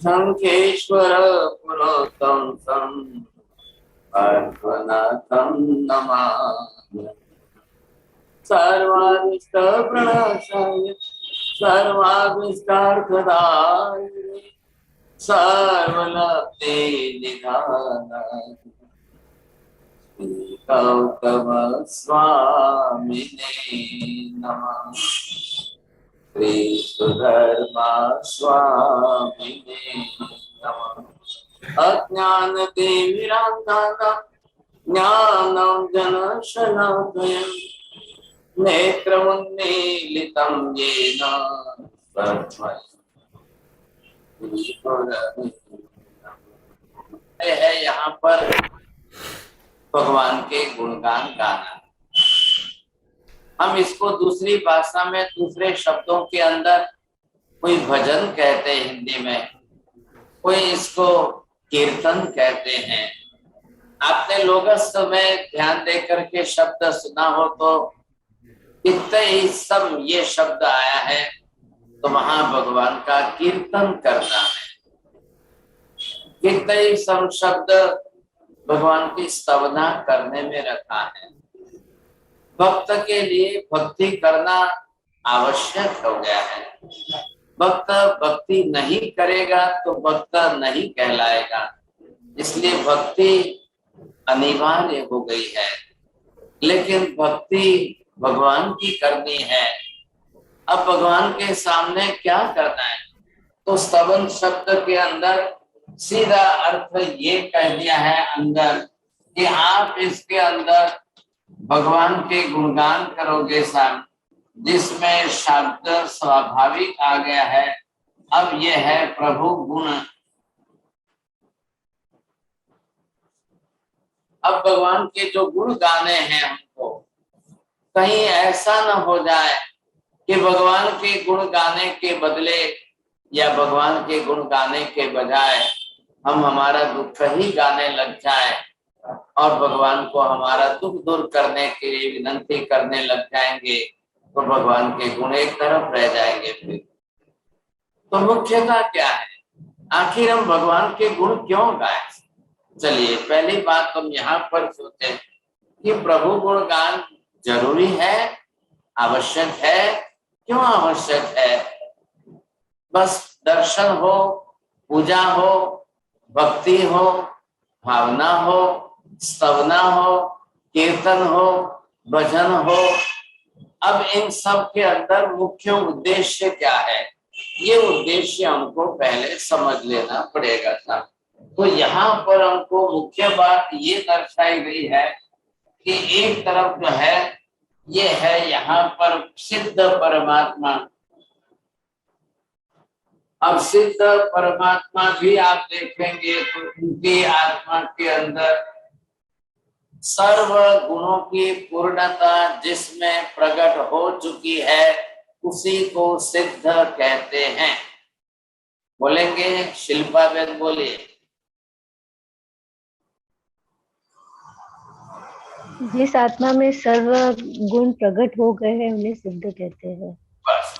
शंखेश्वर पुरोत्तम सं अर्धनाथं नमामि। सर्वाभीष्ट प्रणाशाय सर्वाभीष्टार्थदायिने सर्वलब्धे निधानाय गौतम स्वामिने नमः। श्री सुधर्मा स्वामिने नमः। अज्ञानतिमिरान्धः ज्ञानं जनशलाकया नेत्रमुन्मीलितं येन तस्मै श्रीगुरवे नमः। है यहाँ पर भगवान के गुणगान गाना। हम इसको दूसरी भाषा में दूसरे शब्दों के अंदर कोई भजन कहते हैं, हिंदी में कोई इसको कीर्तन कहते हैं। आपने लोगस्त में ध्यान दे करके शब्द सुना हो तो कितने ही सम ये शब्द आया है, तो वहां भगवान का कीर्तन करना है। कितने ही सम शब्द भगवान की स्तवना करने में रखा है। भक्त के लिए भक्ति करना आवश्यक हो गया है। भक्त भक्ति नहीं करेगा तो भक्त नहीं कहलाएगा, इसलिए भक्ति अनिवार्य हो गई है। लेकिन भक्ति भगवान की करनी है। अब भगवान के सामने क्या करना है, तो स्तवन शब्द के अंदर सीधा अर्थ ये कह दिया है अंदर कि आप इसके अंदर भगवान के गुणगान करोगे साहब, जिसमें शब्द स्वाभाविक आ गया है। अब यह है प्रभु गुण। अब भगवान के जो गुण गाने हैं हमको, कहीं ऐसा न हो जाए कि भगवान के गुण गाने के बदले या भगवान के गुण गाने के बजाय हम हमारा दुख ही गाने लग जाए और भगवान को हमारा दुख दूर करने के लिए विनंती करने लग जाएंगे, तो भगवान के गुण एक तरफ रह जाएंगे। फिर तो मुख्यता क्या है, आखिर हम भगवान के गुण क्यों गाएं? चलिए पहली बात हम यहाँ पर सोचे कि प्रभु गुण गान जरूरी है, आवश्यक है। क्यों आवश्यक है? बस दर्शन हो, पूजा हो, भक्ति हो, भावना हो, स्तवना हो, कीर्तन हो, भजन हो। अब इन सब के अंदर मुख्य उद्देश्य क्या है, ये उद्देश्य हमको पहले समझ लेना पड़ेगा था। तो यहाँ पर हमको मुख्य बात ये दर्शाई गई है कि एक तरफ जो है ये है यहाँ पर सिद्ध परमात्मा। अब सिद्ध परमात्मा भी आप देखेंगे तो उनकी आत्मा के अंदर सर्व गुणों की पूर्णता जिसमें प्रकट हो चुकी है, उसी को सिद्ध कहते हैं। बोलेंगे शिल्पा बेन, बोलिए। जिस आत्मा में सर्व गुण प्रकट हो गए हैं उन्हें सिद्ध कहते हैं। बस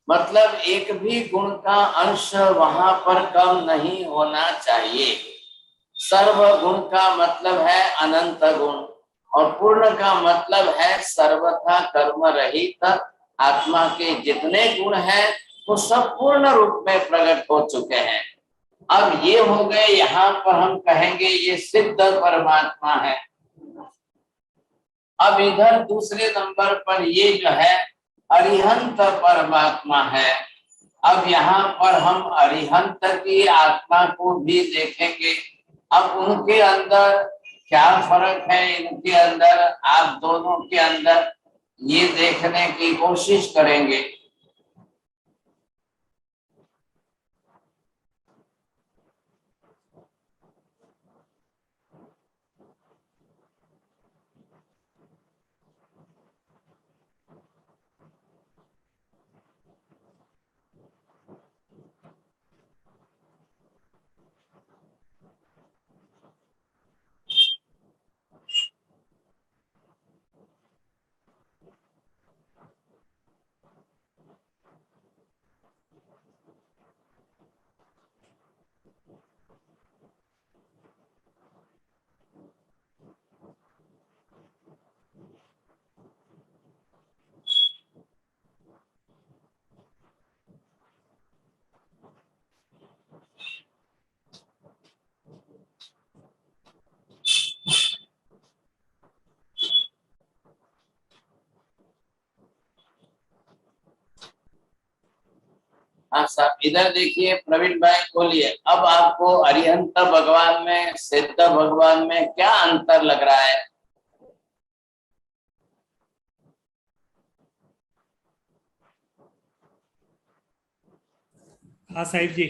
मतलब एक भी गुण का अंश वहां पर कम नहीं होना चाहिए। सर्व गुण का मतलब है अनंत गुण, और पूर्ण का मतलब है सर्वथा कर्म रहित। आत्मा के जितने गुण हैं वो सब पूर्ण रूप में प्रकट हो चुके हैं। अब ये हो गए, यहाँ पर हम कहेंगे ये सिद्ध परमात्मा है। अब इधर दूसरे नंबर पर ये जो है अरिहंत परमात्मा है। अब यहाँ पर हम अरिहंत की आत्मा को भी देखेंगे। अब उनके अंदर क्या फर्क है, इनके अंदर, आप दोनों के अंदर, ये देखने की कोशिश करेंगे। हाँ साहब, इधर देखिए प्रवीण भाई बोलिए, अब आपको अरिहंत भगवान में, सिद्ध भगवान में क्या अंतर लग रहा है? हाँ साहिब जी,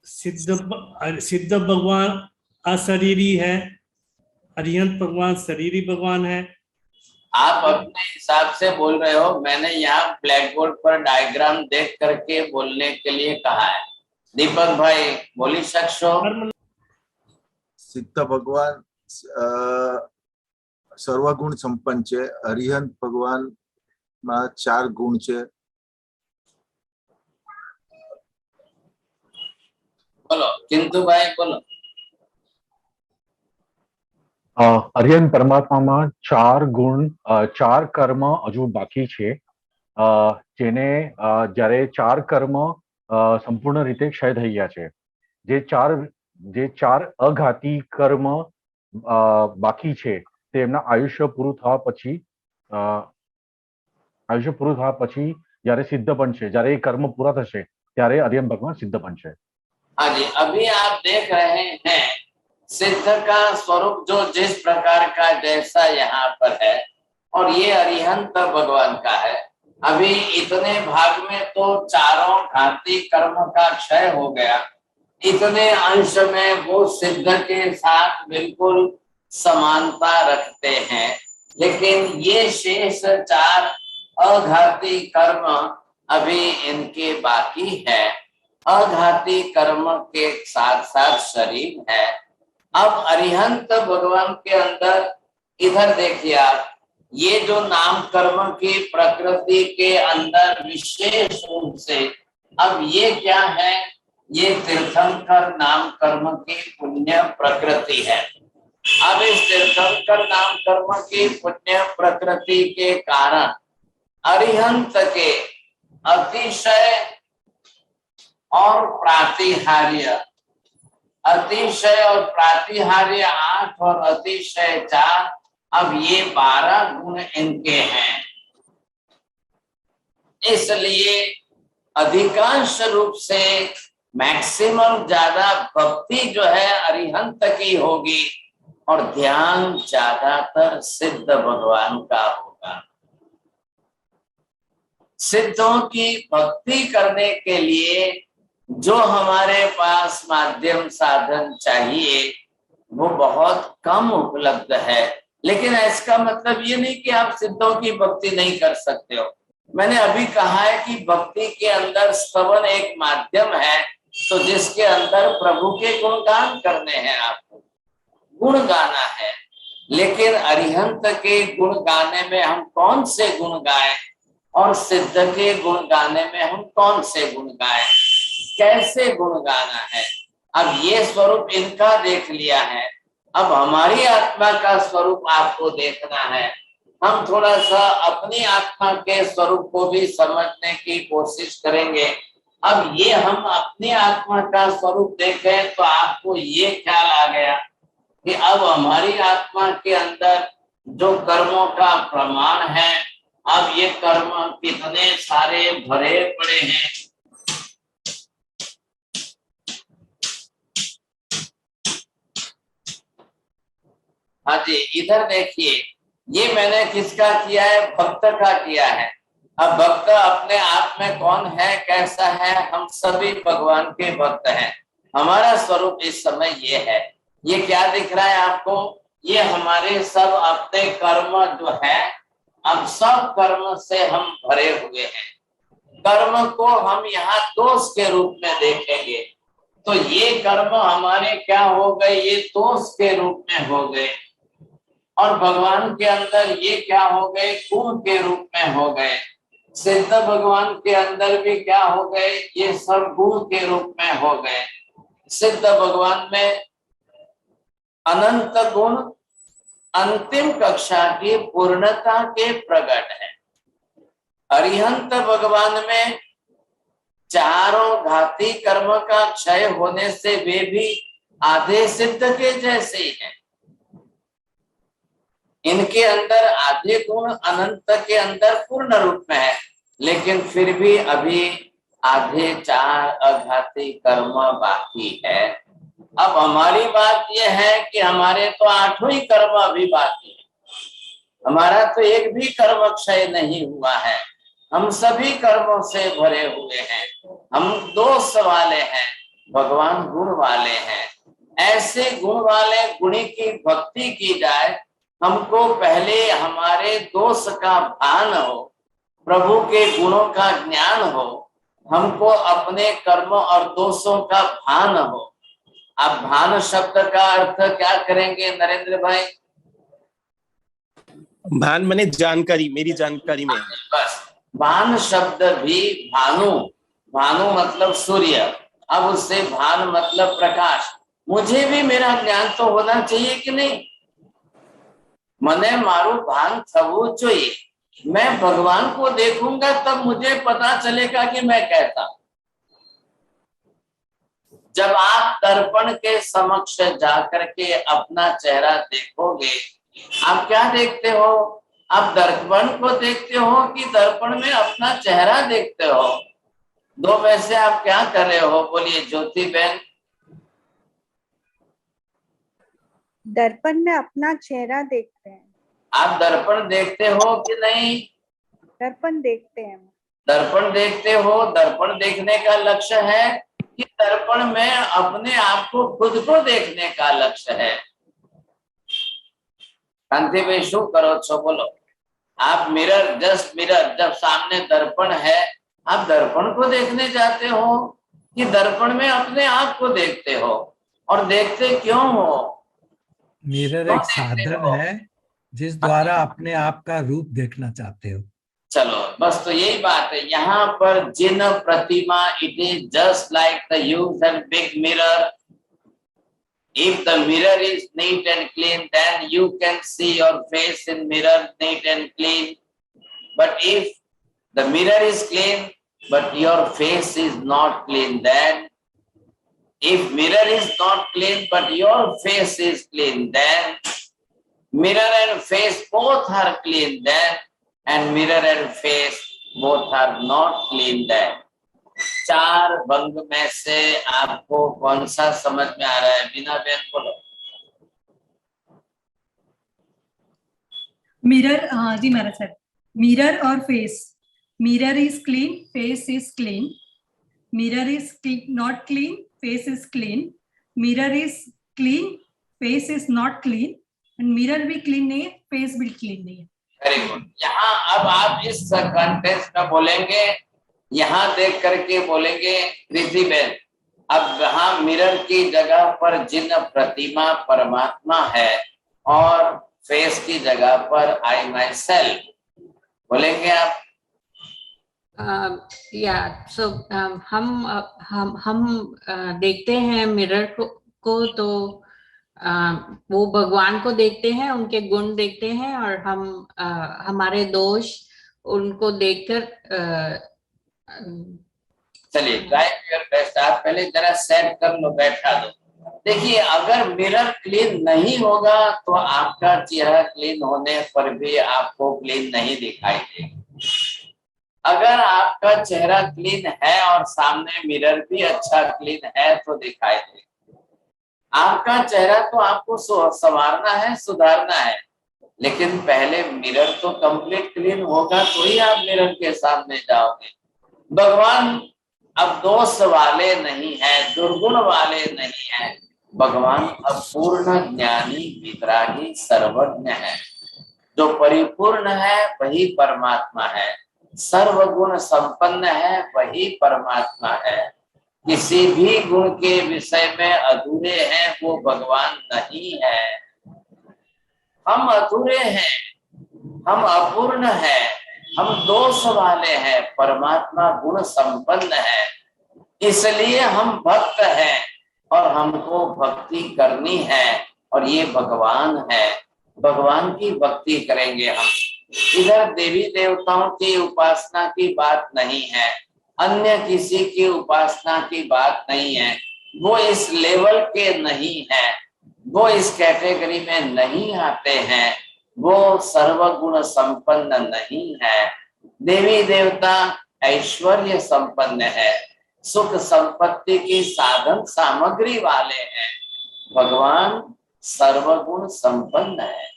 सिद्ध भगवान अशरीरी है, अरिहंत भगवान शरीरी भगवान है। आप अपने हिसाब से बोल रहे हो, मैंने यहाँ ब्लैक बोर्ड पर डायग्राम देख करके बोलने के लिए कहा है। दीपक भाई बोली सकशो? સિદ્ધ ભગવાન સર્વગુણ સંપન્ન છે. અરિહંત ભગવાન માં 4 ગુણ છે. बोलो किंतु भाई बोलो। અરિહંત પરમાત્મામાં 4 ગુણ, 4 કર્મ હજુ બાકી છે, જેને જ્યારે 4 કર્મ સંપૂર્ણ રીતે ક્ષય થઈ ગયા છે. જે 4 અઘાતી કર્મ બાકી છે તે એમના આયુષ્ય પૂરું થવા પછી જ્યારે સિદ્ધ બનશે, જ્યારે એ કર્મ પૂરા થશે ત્યારે અરિહંત ભગવાન સિદ્ધ બનશે. हाँ जी, अभी आप देख रहे हैं सिद्ध का स्वरूप जो जिस प्रकार का जैसा यहाँ पर है, और ये अरिहंत भगवान का है। अभी इतने भाग में तो चारों घाती कर्म का क्षय हो गया, इतने अंश में वो सिद्ध के साथ बिल्कुल समानता रखते हैं, लेकिन ये शेष 4 अघाती कर्म अभी इनके बाकी है। अघाती कर्म के साथ साथ शरीर है। अब अरिहंत भगवान के अंदर इधर देखिए आप, ये जो नाम कर्म की प्रकृति के अंदर विशेष रूप से, अब ये क्या है? ये तीर्थंकर नाम कर्म की पुण्य प्रकृति है। अब इस तीर्थंकर नाम कर्म की पुण्य प्रकृति के कारण अरिहंत के अतिशय और प्रातिहार्य, अतिशय और प्रातिहार्य 8 और अतिशय 4, अब ये 12 गुण इनके हैं। इसलिए अधिकांश रूप से मैक्सिमम ज्यादा भक्ति जो है अरिहंत की होगी और ध्यान ज्यादातर सिद्ध भगवान का होगा। सिद्धों की भक्ति करने के लिए जो हमारे पास माध्यम साधन चाहिए वो बहुत कम उपलब्ध है, लेकिन इसका मतलब ये नहीं कि आप सिद्धों की भक्ति नहीं कर सकते हो। मैंने अभी कहा है कि भक्ति के अंदर स्तवन एक माध्यम है, तो जिसके अंदर प्रभु के गुणगान करने हैं, आपको गुण गाना है। लेकिन अरिहंत के गुण गाने में हम कौन से गुण गाएं और सिद्ध के गुण गाने में हम कौन से गुण गाएं, कैसे गुण गाना है? अब ये स्वरूप इनका देख लिया है, अब हमारी आत्मा का स्वरूप आपको देखना है। हम थोड़ा सा अपनी आत्मा के स्वरूप को भी समझने की कोशिश करेंगे। अब ये हम अपनी आत्मा का स्वरूप देखें तो आपको ये ख्याल आ गया कि अब हमारी आत्मा के अंदर जो कर्मों का प्रमाण है, अब ये कर्म कितने सारे भरे पड़े हैं। हाँ जी, इधर देखिए, ये मैंने किसका किया है? भक्त का किया है। अब भक्त अपने आप में कौन है, कैसा है? हम सभी भगवान के भक्त हैं। हमारा स्वरूप इस समय ये है। ये क्या दिख रहा है आपको? ये हमारे सब अपने कर्म जो है, अब सब कर्म से हम भरे हुए हैं। कर्म को हम यहाँ दोष के रूप में देखेंगे तो ये कर्म हमारे क्या हो गए? ये दोष के रूप में हो गए। और भगवान के अंदर ये क्या हो गए? गुण के रूप में हो गए। सिद्ध भगवान के अंदर भी क्या हो गए? ये सब गुण के रूप में हो गए। सिद्ध भगवान में अनंत गुण अंतिम कक्षा की पूर्णता के प्रकट है। अरिहंत भगवान में चारों घाती कर्म का क्षय होने से वे भी आधे सिद्ध के जैसे ही हैं। इनके अंदर आधे गुण अनंत के अंदर पूर्ण रूप में है, लेकिन फिर भी अभी आधे 4 अघाती कर्म बाकी है। अब हमारी बात यह है कि हमारे तो 8 ही कर्म अभी बाकी है, हमारा तो एक भी कर्म क्षय नहीं हुआ है। हम सभी कर्मों से भरे हुए हैं, हम दोष वाले हैं, भगवान गुण वाले हैं। ऐसे गुण वाले गुणी की भक्ति की जाए। हमको पहले हमारे दोष का भान हो, प्रभु के गुणों का ज्ञान हो, हमको अपने कर्मों और दोषों का भान हो। अब भान शब्द का अर्थ क्या करेंगे नरेंद्र भाई? भान माने जानकारी, मेरी जानकारी में। बस भान शब्द भी भानु, भानु मतलब सूर्य, अब उससे भान मतलब प्रकाश। मुझे भी मेरा ज्ञान तो होना चाहिए कि नहीं? मने मारू भान थवू चाहिए। मैं भगवान को देखूंगा तब मुझे पता चलेगा कि मैं कैसा। जब आप दर्पण के समक्ष जाकर के अपना चेहरा देखोगे, आप क्या देखते हो? आप दर्पण को देखते हो कि दर्पण में अपना चेहरा देखते हो? दो में से आप क्या कर रहे हो? बोलिए ज्योति बहन। दर्पण में अपना चेहरा देखते हैं। आप दर्पण देखते हो कि नहीं? दर्पण देखते हैं। दर्पण देखते हो। दर्पण देखने का लक्ष्य है कि दर्पण में अपने आप को, खुद को देखने का लक्ष्य है। कांति भाई शू करो छो बोलो? आप मिरर, जस्ट मिरर, जब सामने दर्पण है, आप दर्पण को देखने जाते हो कि दर्पण में अपने आप को देखते हो? और देखते क्यों हो? मिरर एक साधन है जिस द्वारा अपने आप का रूप देखना चाहते हो। चलो बस तो यही बात है। यहाँ पर जिन प्रतिमा, it is just like the use and big mirror. If the mirror is neat and clean, then you can see your face in mirror neat and clean. But if the mirror is clean, but your face is not clean, then if mirror is not clean, but your face is clean, then mirror and face both are clean then, and mirror and face both are not clean then. 4 भंग में से आपको कौन सा समझ में आ रहा है? बिना बहन बोलो। मिरर, हाँ जी महाराज सर। मिरर और face. Mirror is clean, face is clean. Mirror is not clean, face is clean. Mirror is clean, face is not clean. And mirror भी क्लीन नहीं है, फेस भी क्लीन नहीं है। Very good. यहाँ अब आप इस कंटेक्स्ट में बोलेंगे, यहाँ देख करके बोलेंगे प्रीति बहन। अब यहाँ मिरर की जगह पर जिन प्रतिमा परमात्मा है और फेस की जगह पर आई माई सेल्फ बोलेंगे आप। सो हम देखते हैं मिरर को तो वो भगवान को देखते हैं, उनके गुण देखते हैं, और हम हमारे दोष उनको देखकर चलिए ट्राई योर बेस्ट। आप पहले जरा सेट कर लो, बैठा दो। देखिए अगर मिरर क्लीन नहीं होगा तो आपका चेहरा क्लीन होने पर भी आपको क्लीन नहीं दिखाई देगा। अगर आपका चेहरा क्लीन है और सामने मिरर भी अच्छा क्लीन है तो दिखाई देगा। आपका चेहरा तो आपको संवारना है, सुधारना है, लेकिन पहले मिरर तो कंप्लीट क्लीन होगा तो ही आप मिरर के सामने जाओगे। भगवान अब दोष वाले नहीं है, दुर्गुण वाले नहीं है। भगवान अब पूर्ण ज्ञानी, वितरागी, सर्वज्ञ है। जो परिपूर्ण है वही परमात्मा है, सर्वगुण संपन्न है वही परमात्मा है। किसी भी गुण के विषय में अधूरे हैं वो भगवान नहीं है। हम अधूरे हैं, हम अपूर्ण हैं, हम दोष वाले हैं। परमात्मा गुण संपन्न है, इसलिए हम भक्त हैं और हमको भक्ति करनी है। और ये भगवान है, भगवान की भक्ति करेंगे हम। इधर देवी देवताओं की उपासना की बात नहीं है, अन्य किसी की उपासना की बात नहीं है। वो इस लेवल के नहीं है, वो इस कैटेगरी में नहीं आते हैं, वो सर्वगुण संपन्न नहीं है। देवी देवता ऐश्वर्य संपन्न है, सुख संपत्ति की साधन सामग्री वाले हैं, भगवान सर्वगुण संपन्न है।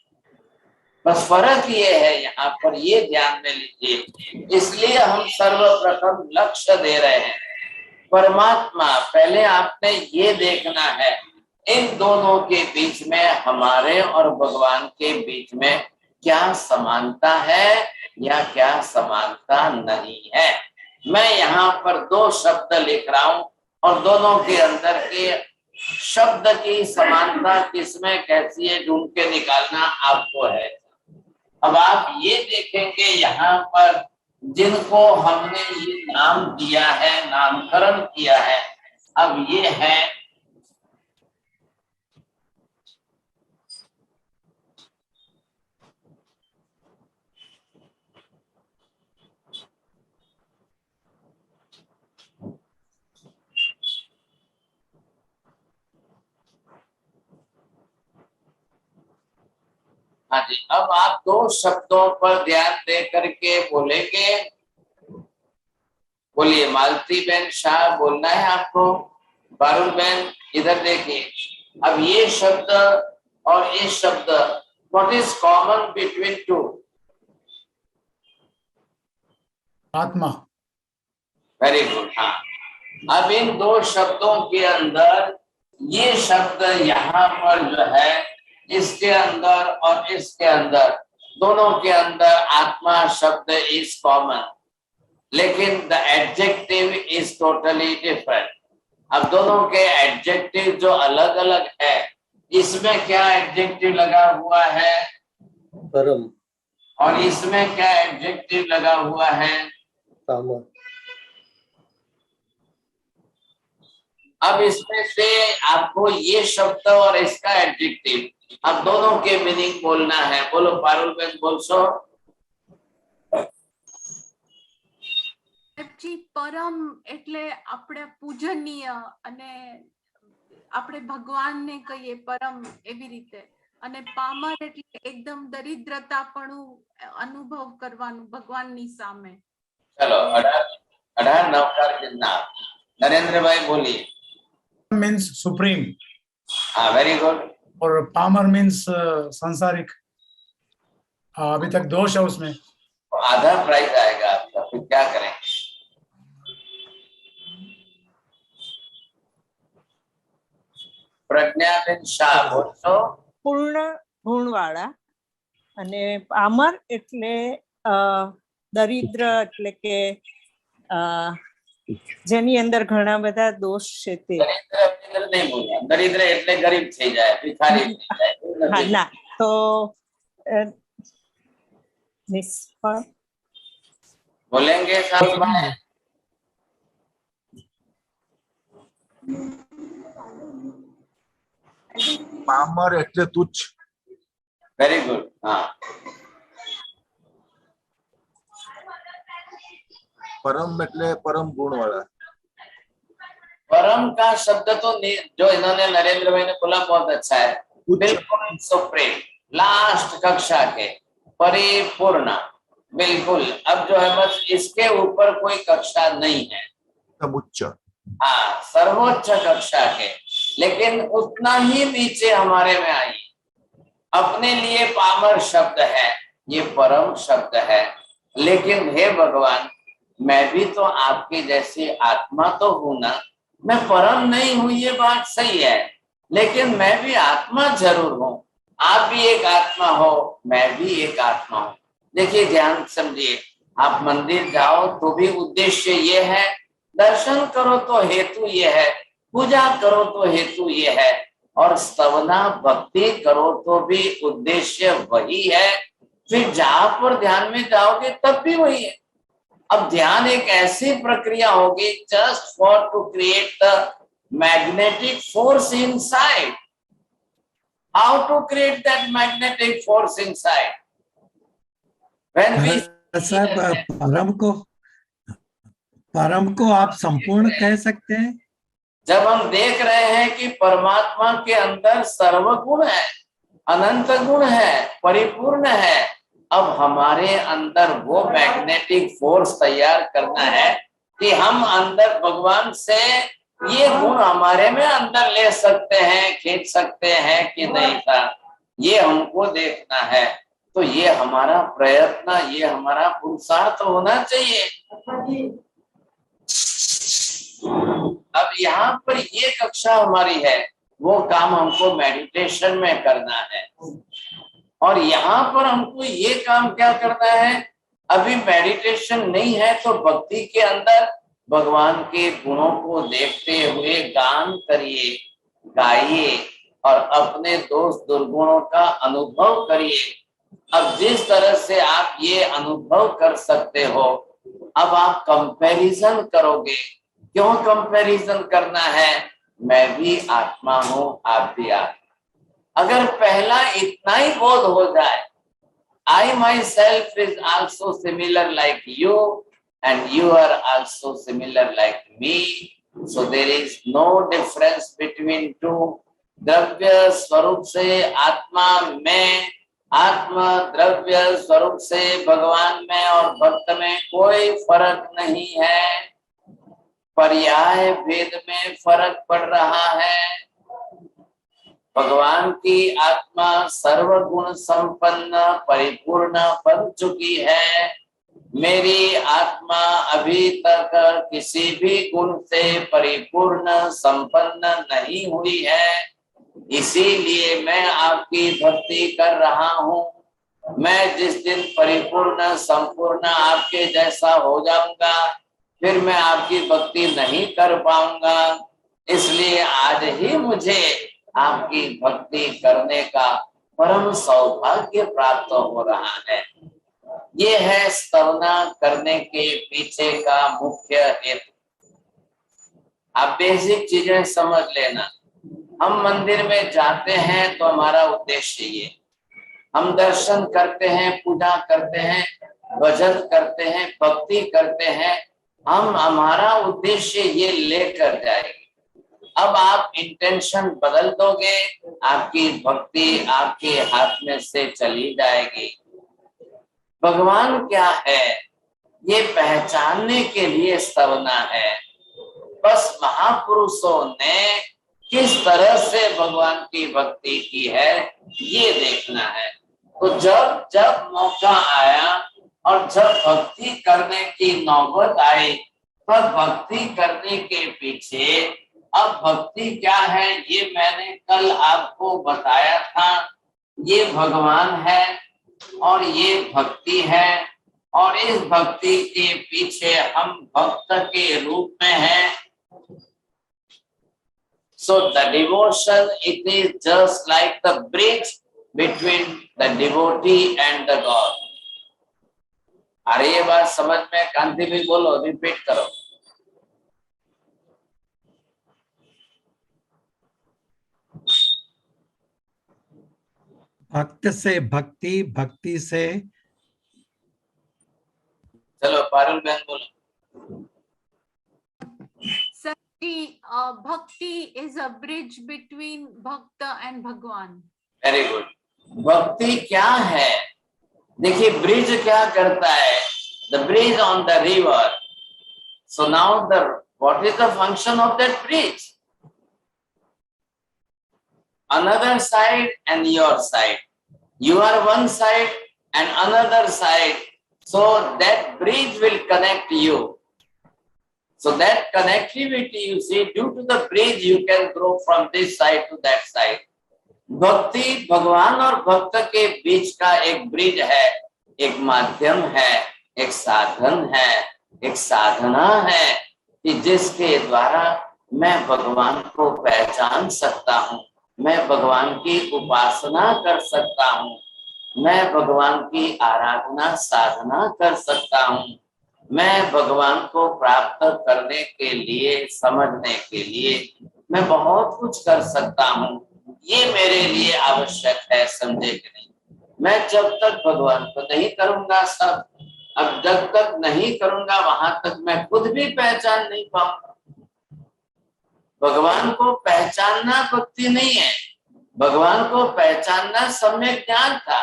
बस फर्क ये है, यहाँ पर ये ध्यान में लीजिए। इसलिए हम सर्वप्रथम लक्ष्य दे रहे हैं परमात्मा। पहले आपने ये देखना है इन दोनों के बीच में, हमारे और भगवान के बीच में क्या समानता है या क्या समानता नहीं है। मैं यहाँ पर दो शब्द लिख रहा हूं और दोनों के अंदर के शब्द की समानता किसमें कैसी है ढूंढ के निकालना आपको है। अब आप ये देखेंगे यहाँ पर जिनको हमने ये नाम दिया है, नामकरण किया है, अब ये है हाँ जी। अब आप दो शब्दों पर ध्यान दे करके बोलेंगे। बोलिए। मालती बहन शाह बोलना है आपको। पारुल बहन इधर देखिए। अब ये शब्द और ये शब्द, what is common between two? आत्मा। Very good. हाँ, अब इन दो शब्दों के अंदर ये शब्द यहाँ पर जो है, इसके अंदर और इसके अंदर, दोनों के अंदर आत्मा शब्द इज कॉमन, लेकिन the adjective is totally different. अब दोनों के एडजेक्टिव जो अलग अलग है, इसमें क्या एडजेक्टिव लगा हुआ है? परम। और इसमें क्या एडजेक्टिव लगा हुआ है? कामन। अब इसमें से आपको ये शब्द और इसका एडजेक्टिव, अब दोनों के मीनिंग बोलना है। बोलो पारुल बहन, बोल सो। जी, परम એટલે આપણે પૂજનીય અને આપણે ભગવાનને કહીએ પરમ એવી રીતે, અને પામર એટલે એકદમ દરિદ્રતાપણું અનુભવ કરવાનું ભગવાનની સામે। चलो 18 नवकार के नाम नरेंद्र भाई बोलिए। Means supreme. हाँ, वेरी गुड। और पामर मीन्स सांसारिक। अभी तक दोष है उसमें। आधा प्राइज आएगा आपका, फिर क्या करें? प्रज्ञाबेन शाह बोलो। પૂર્ણ ગુણવાળા અને પામર એટલે દરિદ્ર, એટલે કે જેની અંદર ઘણા બધા દોષ છે તે। દરિદ્ર નહીં બોલવા, દરિદ્ર એટલે ગરીબ થઈ જાય, ભિખારી થઈ જાય। હા, ના તો નિષ્ફળ बोलेंगे साथ में। પામર એટલે તુચ્છ। Very good. हाँ, परम એટલે परम गुण वाला। परम का शब्द तो जो इन्होंने नरेंद्र भाई ने बोला बहुत अच्छा है। बिल्कुल सुप्रीम, लास्ट कक्षा के, परिपूर्ण, बिल्कुल। अब जो है बस इसके ऊपर कोई कक्षा नहीं है। समुच्च। हाँ, सर्वोच्च कक्षा के, लेकिन उतना ही नीचे हमारे में आई। अपने लिए पामर शब्द है, ये परम शब्द है, लेकिन हे भगवान, मैं भी तो आपके जैसी आत्मा तो हूं ना। मैं परम नहीं हूं, ये बात सही है, लेकिन मैं भी आत्मा जरूर हूं। आप भी एक आत्मा हो, मैं भी एक आत्मा हूं। देखिए, ध्यान समझिए। आप मंदिर जाओ तो भी उद्देश्य ये है, दर्शन करो तो हेतु ये है, पूजा करो तो हेतु ये है, और स्तवना भक्ति करो तो भी उद्देश्य वही है। फिर जहां पर ध्यान में जाओगे तब भी वही है। अब ध्यान एक ऐसी प्रक्रिया होगी just for to create the magnetic force inside. How to create that magnetic force inside? When we साहब, परम को आप संपूर्ण कह सकते हैं। जब हम देख रहे हैं कि परमात्मा के अंदर सर्वगुण है, अनंत गुण है, परिपूर्ण है, अब हमारे अंदर वो मैग्नेटिक फोर्स तैयार करना है कि हम अंदर भगवान से ये गुण हमारे में अंदर ले सकते हैं, खींच सकते हैं कि नहीं था, ये हमको देखना है। तो ये हमारा प्रयत्न, ये हमारा पुरुषार्थ होना चाहिए। अब यहाँ पर ये कक्षा हमारी है, वो काम हमको मेडिटेशन में करना है। और यहाँ पर हमको ये काम क्या करना है, अभी मेडिटेशन नहीं है तो भक्ति के अंदर भगवान के गुणों को देखते हुए गान करिए, गाइए और अपने दोष दुर्गुणों का अनुभव करिए। अब जिस तरह से आप ये अनुभव कर सकते हो, अब आप कंपैरिजन करोगे। क्यों कंपैरिजन करना है? मैं भी आत्मा हूँ, आप भी आत्मा। अगर पहला इतना ही बोध हो जाए, I myself is also similar like you and you are also similar like me, so there is no difference between two. द्रव्य स्वरूप से आत्मा में, आत्मा द्रव्य स्वरूप से भगवान में और भक्त में कोई फर्क नहीं है। पर्याय भेद में फर्क पड़ रहा है। भगवान की आत्मा सर्वगुण संपन्न परिपूर्ण बन चुकी है। मेरी आत्मा अभी तक किसी भी गुण से परिपूर्ण संपन्न नहीं हुई है, इसीलिए मैं आपकी भक्ति कर रहा हूँ। मैं जिस दिन परिपूर्ण संपूर्ण आपके जैसा हो जाऊंगा, फिर मैं आपकी भक्ति नहीं कर पाऊंगा। इसलिए आज ही मुझे आपकी भक्ति करने का परम सौभाग्य प्राप्त हो रहा है। ये है स्तवना करने के पीछे का मुख्य हेतु। आप बेसिक चीजें समझ लेना। हम मंदिर में जाते हैं तो हमारा उद्देश्य ये, हम दर्शन करते हैं, पूजा करते हैं, भजन करते हैं, भक्ति करते हैं, हम हमारा उद्देश्य ये लेकर जाएंगे। अब आप इंटेंशन बदल दोगे, आपकी भक्ति आपके हाथ में से चली जाएगी। भगवान क्या है ये पहचानने के लिए स्तवना है। बस महापुरुषों ने किस तरह से भगवान की भक्ति की है ये देखना है। तो जब जब मौका आया और जब भक्ति करने की नौबत आई, तब भक्ति करने के पीछे अब भक्ति क्या है ये मैंने कल आपको बताया था। ये भगवान है और ये भक्ति है, और इस भक्ति के पीछे हम भक्त के रूप में हैं। So the devotion, it is just like the bridge between the devotee and the God. अरे ये बात समझ में? कांति भी बोलो, रिपीट करो। भक्त से भक्ति, भक्ति से, चलो पारुल बहन बोलो। सर जी, भक्ति इज अ ब्रिज बिटवीन भक्त एंड भगवान। Very good. भक्ति क्या है? देखिए ब्रिज क्या करता है? The bridge on the river. So now the what is the function of that bridge? Another side and your side. You are one side and another side. So that bridge will connect you. So that connectivity, you see, due to the bridge, you can grow from this side to that side. भक्ति भगवान और भक्त के बीच का एक bridge है, एक माध्यम है, एक साधन है, एक साधना है कि जिसके द्वारा मैं भगवान को पहचान सकता हूँ, मैं भगवान की उपासना कर सकता हूँ, मैं भगवान की आराधना साधना कर सकता हूँ, मैं भगवान को प्राप्त करने के लिए, समझने के लिए मैं बहुत कुछ कर सकता हूँ। ये मेरे लिए आवश्यक है, समझे कि नहीं? मैं जब तक भगवान को नहीं करूंगा सब, अब जब तक नहीं करूंगा वहां तक मैं खुद भी पहचान नहीं पाऊंगा। भगवान को पहचानना भक्ति नहीं है, भगवान को पहचानना सम्यक ज्ञान था।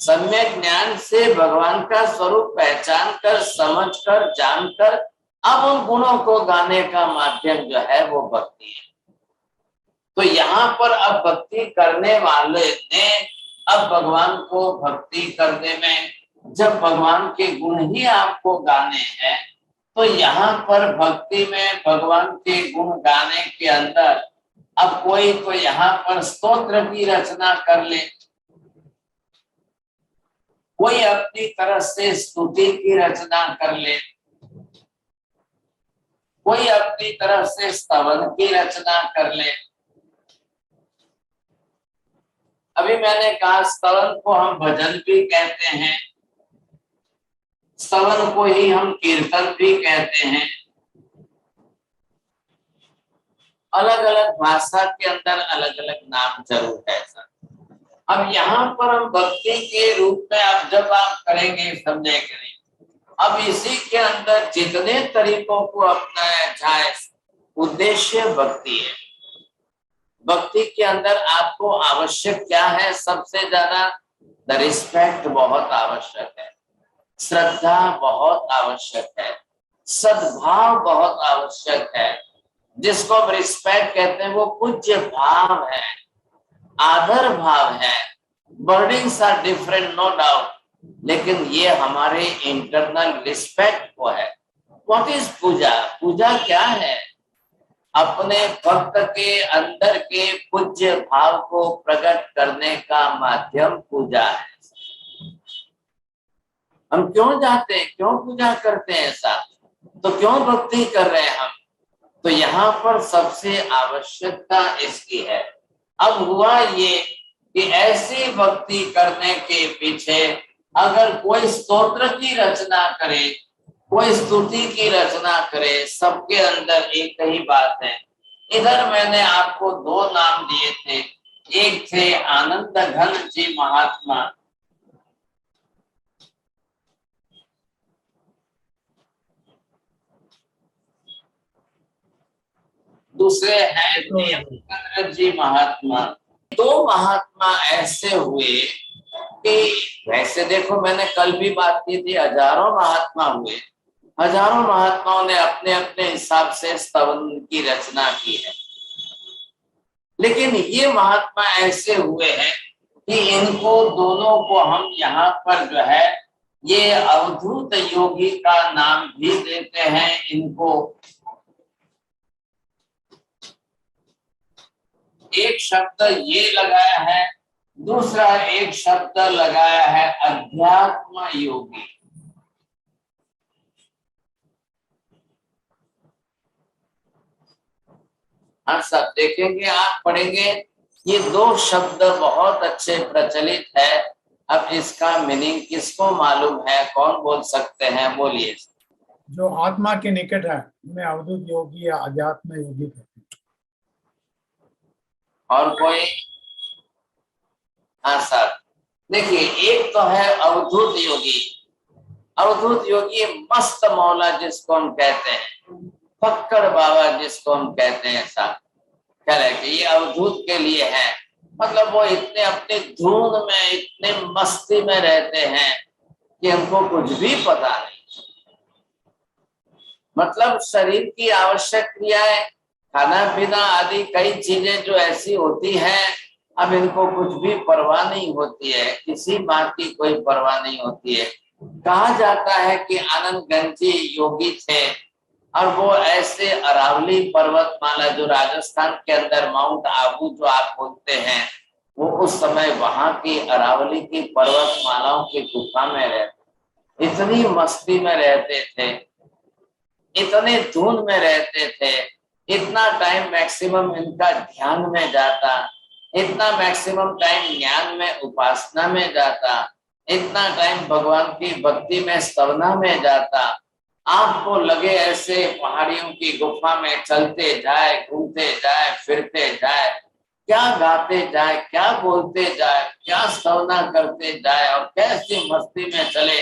सम्यक ज्ञान से भगवान का स्वरूप पहचान कर, समझ कर, जानकर अब उन गुणों को गाने का माध्यम जो है वो भक्ति है। तो यहाँ पर अब भक्ति करने वाले ने अब भगवान को भक्ति करने में, जब भगवान के गुण ही आपको गाने हैं, तो यहाँ पर भक्ति में भगवान के गुण गाने के अंदर अब कोई तो यहाँ पर स्तोत्र की रचना कर ले, कोई अपनी तरफ से स्तुति की रचना कर ले, कोई अपनी तरफ से स्तवन की रचना कर ले। अभी मैंने कहा स्तवन को हम भजन भी कहते हैं, स्तवन को ही हम कीर्तन भी कहते हैं। अलग अलग भाषा के अंदर अलग अलग नाम जरूर है सर। अब यहाँ पर हम भक्ति के रूप में अब जब आप करेंगे समझे कि नहीं, अब इसी के अंदर जितने तरीकों को अपनाया जाए, उद्देश्य भक्ति है। भक्ति के अंदर आपको आवश्यक क्या है? सबसे ज्यादा द रिस्पेक्ट बहुत आवश्यक है, श्रद्धा बहुत आवश्यक है, सद्भाव बहुत आवश्यक है। जिसको हम रिस्पेक्ट कहते हैं वो पूज्य भाव है, आदर भाव है। Wordings are different no doubt, लेकिन ये हमारे इंटरनल रिस्पेक्ट को है। व्हाट इज पूजा? पूजा क्या है? अपने भक्त के अंदर के पूज्य भाव को प्रकट करने का माध्यम पूजा है। हम क्यों जाते हैं, क्यों पूजा करते हैं ऐसा, तो क्यों भक्ति कर रहे हैं हम? तो यहाँ पर सबसे आवश्यकता इसकी है। अब हुआ ये कि ऐसी भक्ति करने के पीछे अगर कोई स्तोत्र की रचना करे, कोई स्तुति की रचना करे, सबके अंदर एक ही बात है। इधर मैंने आपको दो नाम दिए थे, एक थे आनंद घन जी महात्मा, दूसरे हैं देवचंद्र जी महात्मा। दो महात्मा ऐसे हुए कि वैसे देखो मैंने कल भी बात की थी, हजारों महात्मा हुए, हजारों महात्माओं ने अपने अपने हिसाब से स्तवन की रचना की है, लेकिन ये महात्मा ऐसे हुए हैं कि इनको दोनों को हम यहाँ पर जो है ये अवधूत योगी का नाम भी देते हैं। इनको एक शब्द ये लगाया है, दूसरा एक शब्द लगाया है अध्यात्म योगी। हाँ सब देखेंगे, आप पढ़ेंगे, ये दो शब्द बहुत अच्छे प्रचलित है। अब इसका मीनिंग किसको मालूम है? कौन बोल सकते हैं? बोलिए। जो आत्मा के निकट है उन्हें अवधूत योगी या अध्यात्म योगी कहते हैं। और कोई? हाँ सर, देखिए एक तो है अवधूत योगी। अवधूत योगी मस्त मौला जिसको हम कहते हैं, फक्कड़ बाबा जिसको हम कहते हैं, ऐसा कह रहे कि ये अवधूत के लिए है। मतलब वो इतने अपने धुन में, इतने मस्ती में रहते हैं कि हमको कुछ भी पता नहीं। मतलब शरीर की आवश्यक क्रियाएं, खाना पीना आदि कई चीजें जो ऐसी होती हैं, अब इनको कुछ भी परवाह नहीं होती है, किसी बात की कोई परवाह नहीं होती है। कहा जाता है कि आनंद गंजी योगी थे और वो ऐसे अरावली पर्वतमाला, जो राजस्थान के अंदर माउंट आबू जो आप बोलते हैं, वो उस समय वहां की अरावली की पर्वतमालाओं की गुफा में रहते, इतनी मस्ती में रहते थे, इतने धुन में रहते थे, इतना टाइम मैक्सिमम इनका ध्यान में जाता, इतना मैक्सिमम टाइम ज्ञान में, उपासना में जाता, इतना टाइम भगवान की भक्ति में, स्तवना में जाता। आपको लगे ऐसे पहाड़ियों की गुफा में चलते जाए, घूमते जाए, फिरते जाए, क्या गाते जाए, क्या बोलते जाए, क्या स्तवना करते जाए और कैसी मस्ती में चले।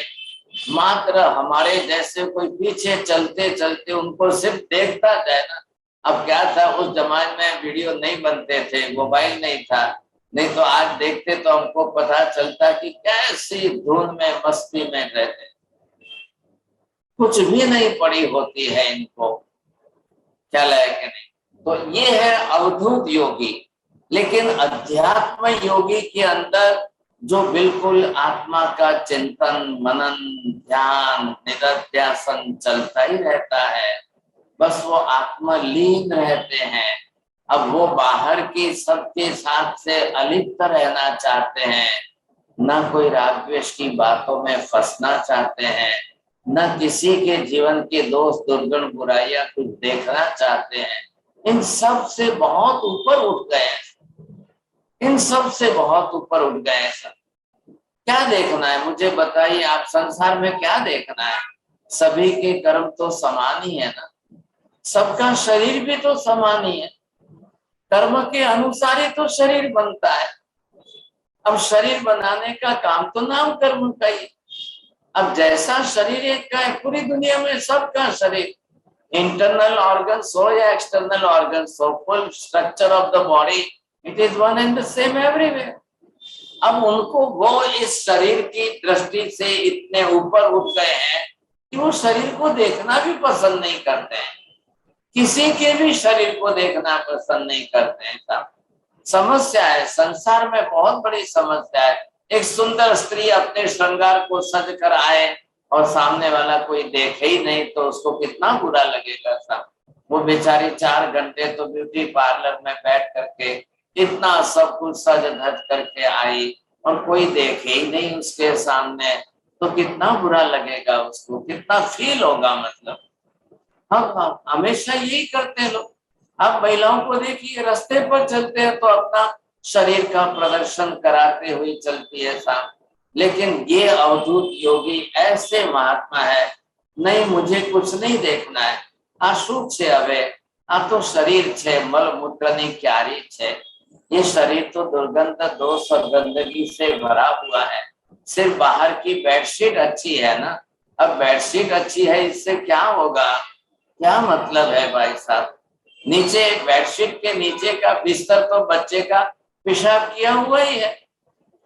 मात्र हमारे जैसे कोई पीछे चलते चलते उनको सिर्फ देखता जाए ना। अब क्या था, उस जमाने में वीडियो नहीं बनते थे, मोबाइल नहीं था, नहीं तो आज देखते तो हमको पता चलता कि कैसी धुन में मस्ती में रहते, कुछ भी नहीं पड़ी होती है इनको, ख्याल है कि नहीं। तो ये है अवधूत योगी। लेकिन अध्यात्म योगी के अंदर जो बिल्कुल आत्मा का चिंतन मनन ध्यान निरध्यासन चलता ही रहता है, बस वो आत्मलीन रहते हैं। अब वो बाहर की सबके साथ से अलिप्त रहना चाहते हैं, न कोई राग द्वेष की बातों में फंसना चाहते हैं, न किसी के जीवन के दोष दुर्गुण बुराइयां कुछ देखना चाहते हैं। इन सब से बहुत ऊपर उठ गए, इन सब से बहुत ऊपर उठ गए सब। क्या देखना है मुझे बताइए आप, संसार में क्या देखना है? सभी के कर्म तो समान ही है ना, सबका शरीर भी तो समान ही है, कर्म के अनुसार ही तो शरीर बनता है। अब शरीर बनाने का काम तो नाम कर्म का ही। अब जैसा शरीर एक का है, पूरी दुनिया में सबका शरीर, इंटरनल ऑर्गन्स हो या एक्सटर्नल ऑर्गन्स हो, full structure of the body it is one and the same everywhere. अब उनको वो इस शरीर की दृष्टि से इतने ऊपर उठ गए हैं कि वो शरीर को देखना भी पसंद नहीं करते हैं, किसी के भी शरीर को देखना पसंद नहीं करते हैं। सब समस्या है संसार में, बहुत बड़ी समस्या है। एक सुंदर स्त्री अपने श्रृंगार को सज कर आए और सामने वाला कोई देखे ही नहीं तो उसको कितना बुरा लगेगा। सब वो बेचारी 4 घंटे तो ब्यूटी पार्लर में बैठ करके इतना सब कुछ सज धज करके आई और कोई देखे ही नहीं उसके सामने, तो कितना बुरा लगेगा उसको, कितना फील होगा। मतलब हम हमेशा यही करते हैं लोग। आप महिलाओं को देखिए, रास्ते पर चलते हैं तो अपना शरीर का प्रदर्शन कराते हुए चलती है साम। लेकिन ये अवधूत योगी ऐसे महात्मा है, नहीं मुझे कुछ नहीं देखना है, आ शुभ छे हवे, आ तो शरीर छे, मल मूत्रनी क्यारी छे। ये शरीर तो दुर्गंध दोष और गंदगी से भरा हुआ है। सिर्फ बाहर की बेडशीट अच्छी है ना, अब बेडशीट अच्छी है इससे क्या होगा? क्या मतलब है भाई साहब? नीचे बेडशीट के नीचे का बिस्तर तो बच्चे का पेशाब किया हुआ ही है,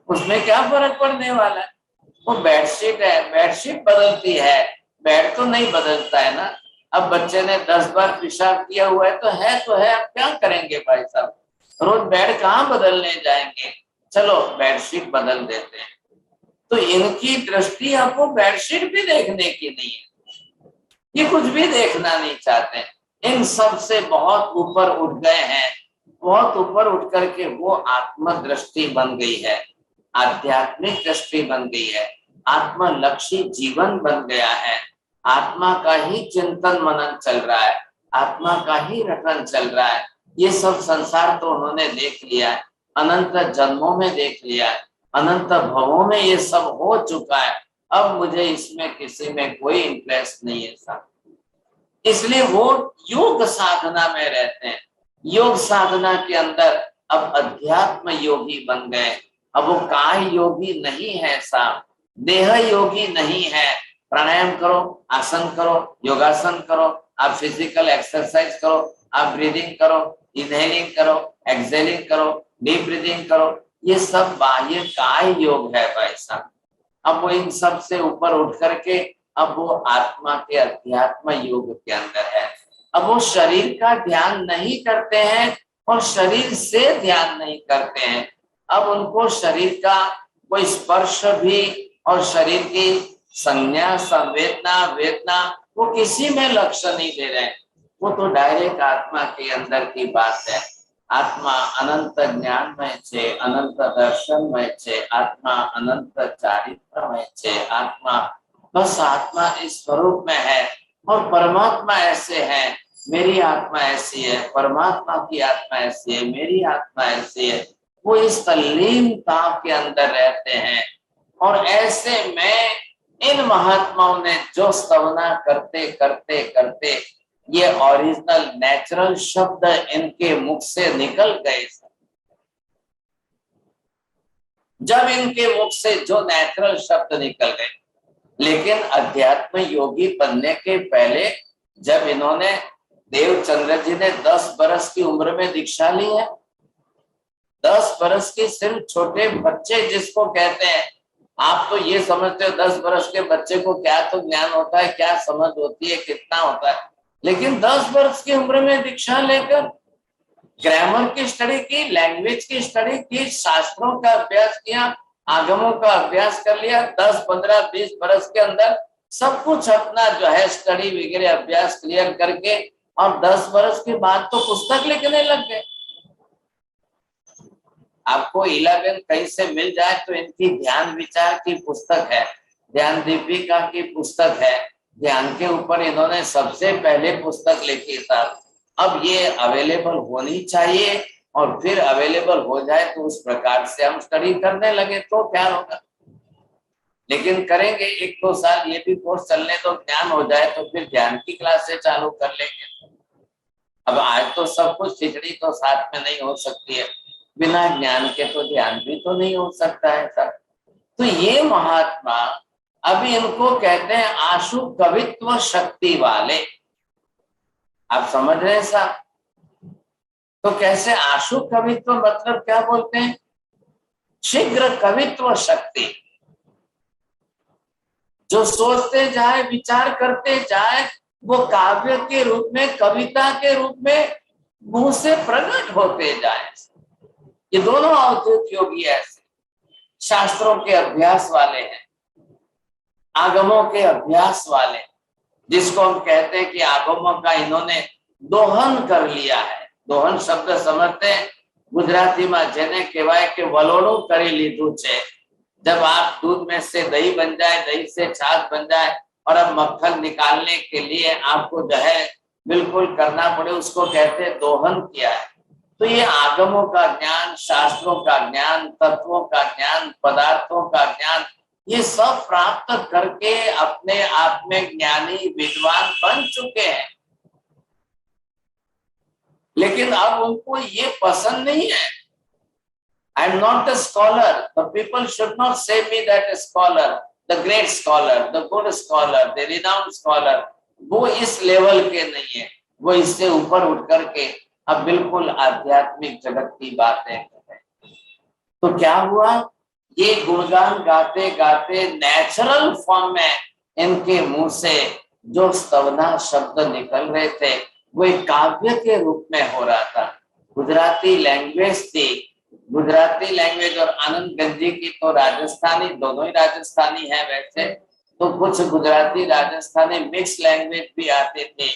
उसमें क्या फर्क पड़ने वाला है? वो बेडशीट है, बेडशीट बदलती है, बेड तो नहीं बदलता है ना। अब बच्चे ने 10 बार पेशाब किया हुआ है तो है, अब क्या करेंगे भाई साहब? रोज बेड कहाँ बदलने जाएंगे? चलो बेडशीट बदल देते हैं। तो इनकी दृष्टि आपको बेडशीट भी देखने की नहीं है, ये कुछ भी देखना नहीं चाहते। इन सब से बहुत ऊपर उठ गए हैं, बहुत ऊपर उठ करके वो आत्म दृष्टि बन गई है, आध्यात्मिक दृष्टि बन गई है, आत्मलक्षी जीवन बन गया है। आत्मा का ही चिंतन मनन चल रहा है, आत्मा का ही रटन चल रहा है। ये सब संसार तो उन्होंने देख लिया है, अनंत जन्मों में देख लिया है, अनंत भवों में ये सब हो चुका है। अब मुझे इसमें किसी में कोई इंटरेस्ट नहीं है साहब। इसलिए वो योग साधना में रहते हैं। योग साधना के अंदर अब अध्यात्म योगी बन गए। अब वो काय योगी नहीं है साहब, देह योगी नहीं है। प्राणायाम करो, आसन करो, योगासन करो, आप फिजिकल एक्सरसाइज करो, आप ब्रीदिंग करो, इनहेलिंग करो, एक्सहेलिंग करो, डीप ब्रीदिंग करो, ये सब बाह्य काय योग है भाई साहब। अब वो इन सब से ऊपर उठ करके अब वो आत्मा के अध्यात्म योग के अंदर है। अब वो शरीर का ध्यान नहीं करते हैं और शरीर से ध्यान नहीं करते हैं। अब उनको शरीर का कोई स्पर्श भी और शरीर की संज्ञा संवेदना वेदना वो किसी में लक्ष्य नहीं दे रहे हैं। वो तो डायरेक्ट आत्मा के अंदर की बात है। आत्मा अनंत ज्ञानमय छे, अनंत दर्शनमय छे, आत्मा अनंत चारित्रमय छे। आत्मा बस आत्मा इस स्वरूप में है और परमात्मा ऐसे है, मेरी आत्मा ऐसी है, परमात्मा की आत्मा ऐसी है, मेरी आत्मा ऐसी है। वो इस तल्लीनता के अंदर रहते हैं। और ऐसे में इन महात्माओं ने जो स्तवना करते करते करते ये ओरिजिनल नेचुरल शब्द इनके मुख से निकल गए। जब इनके मुख से जो नेचुरल शब्द निकल गए, लेकिन अध्यात्म योगी बनने के पहले जब इन्होंने देवचंद्र जी ने 10 बरस की उम्र में दीक्षा ली है, 10 बरस के सिर्फ छोटे बच्चे जिसको कहते हैं, आप तो ये समझते हो 10 बरस के बच्चे को क्या तो ज्ञान होता है, क्या समझ होती है, कितना होता है, लेकिन 10 वर्ष की उम्र में दीक्षा लेकर ग्रामर की स्टडी की, लैंग्वेज की स्टडी की, शास्त्रों का अभ्यास किया, आगमों का अभ्यास कर लिया, 10, 15, 20 बरस के अंदर सब कुछ अपना जो है स्टडी वगैरह अभ्यास क्लियर करके, और 10 बरस के बाद तो पुस्तक लिखने लग गए। आपको 11 कहीं से मिल जाए तो इनकी ध्यान विचार की पुस्तक है, ध्यान दीपिका की पुस्तक है, ध्यान के ऊपर इन्होंने सबसे पहले पुस्तक लिखी था। अब ये अवेलेबल होनी चाहिए, और फिर अवेलेबल हो जाए तो उस प्रकार से हम स्टडी करने लगे तो क्या होगा। लेकिन करेंगे 1-2 साल ये भी कोर्स चलने तो ज्ञान हो जाए तो फिर ध्यान की क्लासेस चालू कर लेंगे। अब आज तो सब कुछ खिचड़ी तो साथ में नहीं हो सकती है, बिना ज्ञान के तो ध्यान भी तो नहीं हो सकता है सर। तो ये महात्मा अभी इनको कहते हैं आशु कवित्व शक्ति वाले, आप समझ रहे हैं साहब। तो कैसे आशु कवित्व मतलब क्या बोलते हैं? शीघ्र कवित्व शक्ति, जो सोचते जाए, विचार करते जाए, वो काव्य के रूप में, कविता के रूप में मुंह से प्रकट होते जाए। ये दोनों अवधूत योगी ऐसे शास्त्रों के अभ्यास वाले हैं, आगमों के अभ्यास वाले, जिसको हम कहते हैं कि आगमों का इन्होंने दोहन कर लिया है। दोहन शब्द समझते हैं गुजराती में, जेने कहेवाय के वलोणु करी लीधु छे। जब आप दूध में से दही बन जाए, दही से छाछ बन जाए, और अब मक्खन निकालने के लिए आपको जो है बिल्कुल करना पड़े, उसको कहते हैं दोहन किया है। तो ये आगमों का ज्ञान, शास्त्रों का ज्ञान, तत्वों का ज्ञान, पदार्थों का ज्ञान, ये सब प्राप्त करके अपने आप में ज्ञानी विद्वान बन चुके हैं। लेकिन अब उनको ये पसंद नहीं है। I am not a scholar. The people should not say me that a scholar, the great scholar, the good scholar, the renowned scholar. वो इस लेवल के नहीं है, वो इससे ऊपर उठ करके अब बिल्कुल आध्यात्मिक जगत की बातें कर रहे हैं। तो क्या हुआ, ये गुणगान गाते गाते नेचुरल फॉर्म में इनके मुंह से जो स्तवना शब्द निकल रहे थे वो एक काव्य के रूप में हो रहा था। गुजराती लैंग्वेज थी, गुजराती लैंग्वेज और आनंद गंजी की तो राजस्थानी, दोनों ही राजस्थानी है वैसे, तो कुछ गुजराती राजस्थानी मिक्स लैंग्वेज भी आते थे,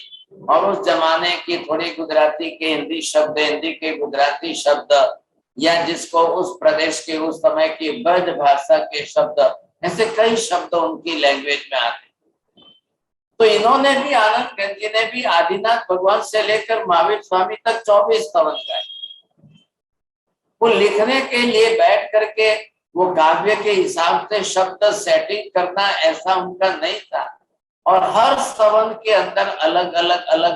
और उस जमाने की थोड़ी गुजराती के हिंदी शब्द, हिंदी के गुजराती शब्द, या जिसको उस प्रदेश के उस समय की ब्रज भाषा के शब्द, ऐसे कई शब्द उनकी लैंग्वेज में आते। तो इन्होंने भी, आनंद गंजी ने भी आदिनाथ भगवान से लेकर महावीर स्वामी तक 24 स्तवन गाए। वो लिखने के लिए बैठ करके वो काव्य के हिसाब से शब्द सेटिंग करना ऐसा उनका नहीं था, और हर स्तवन के अंदर अलग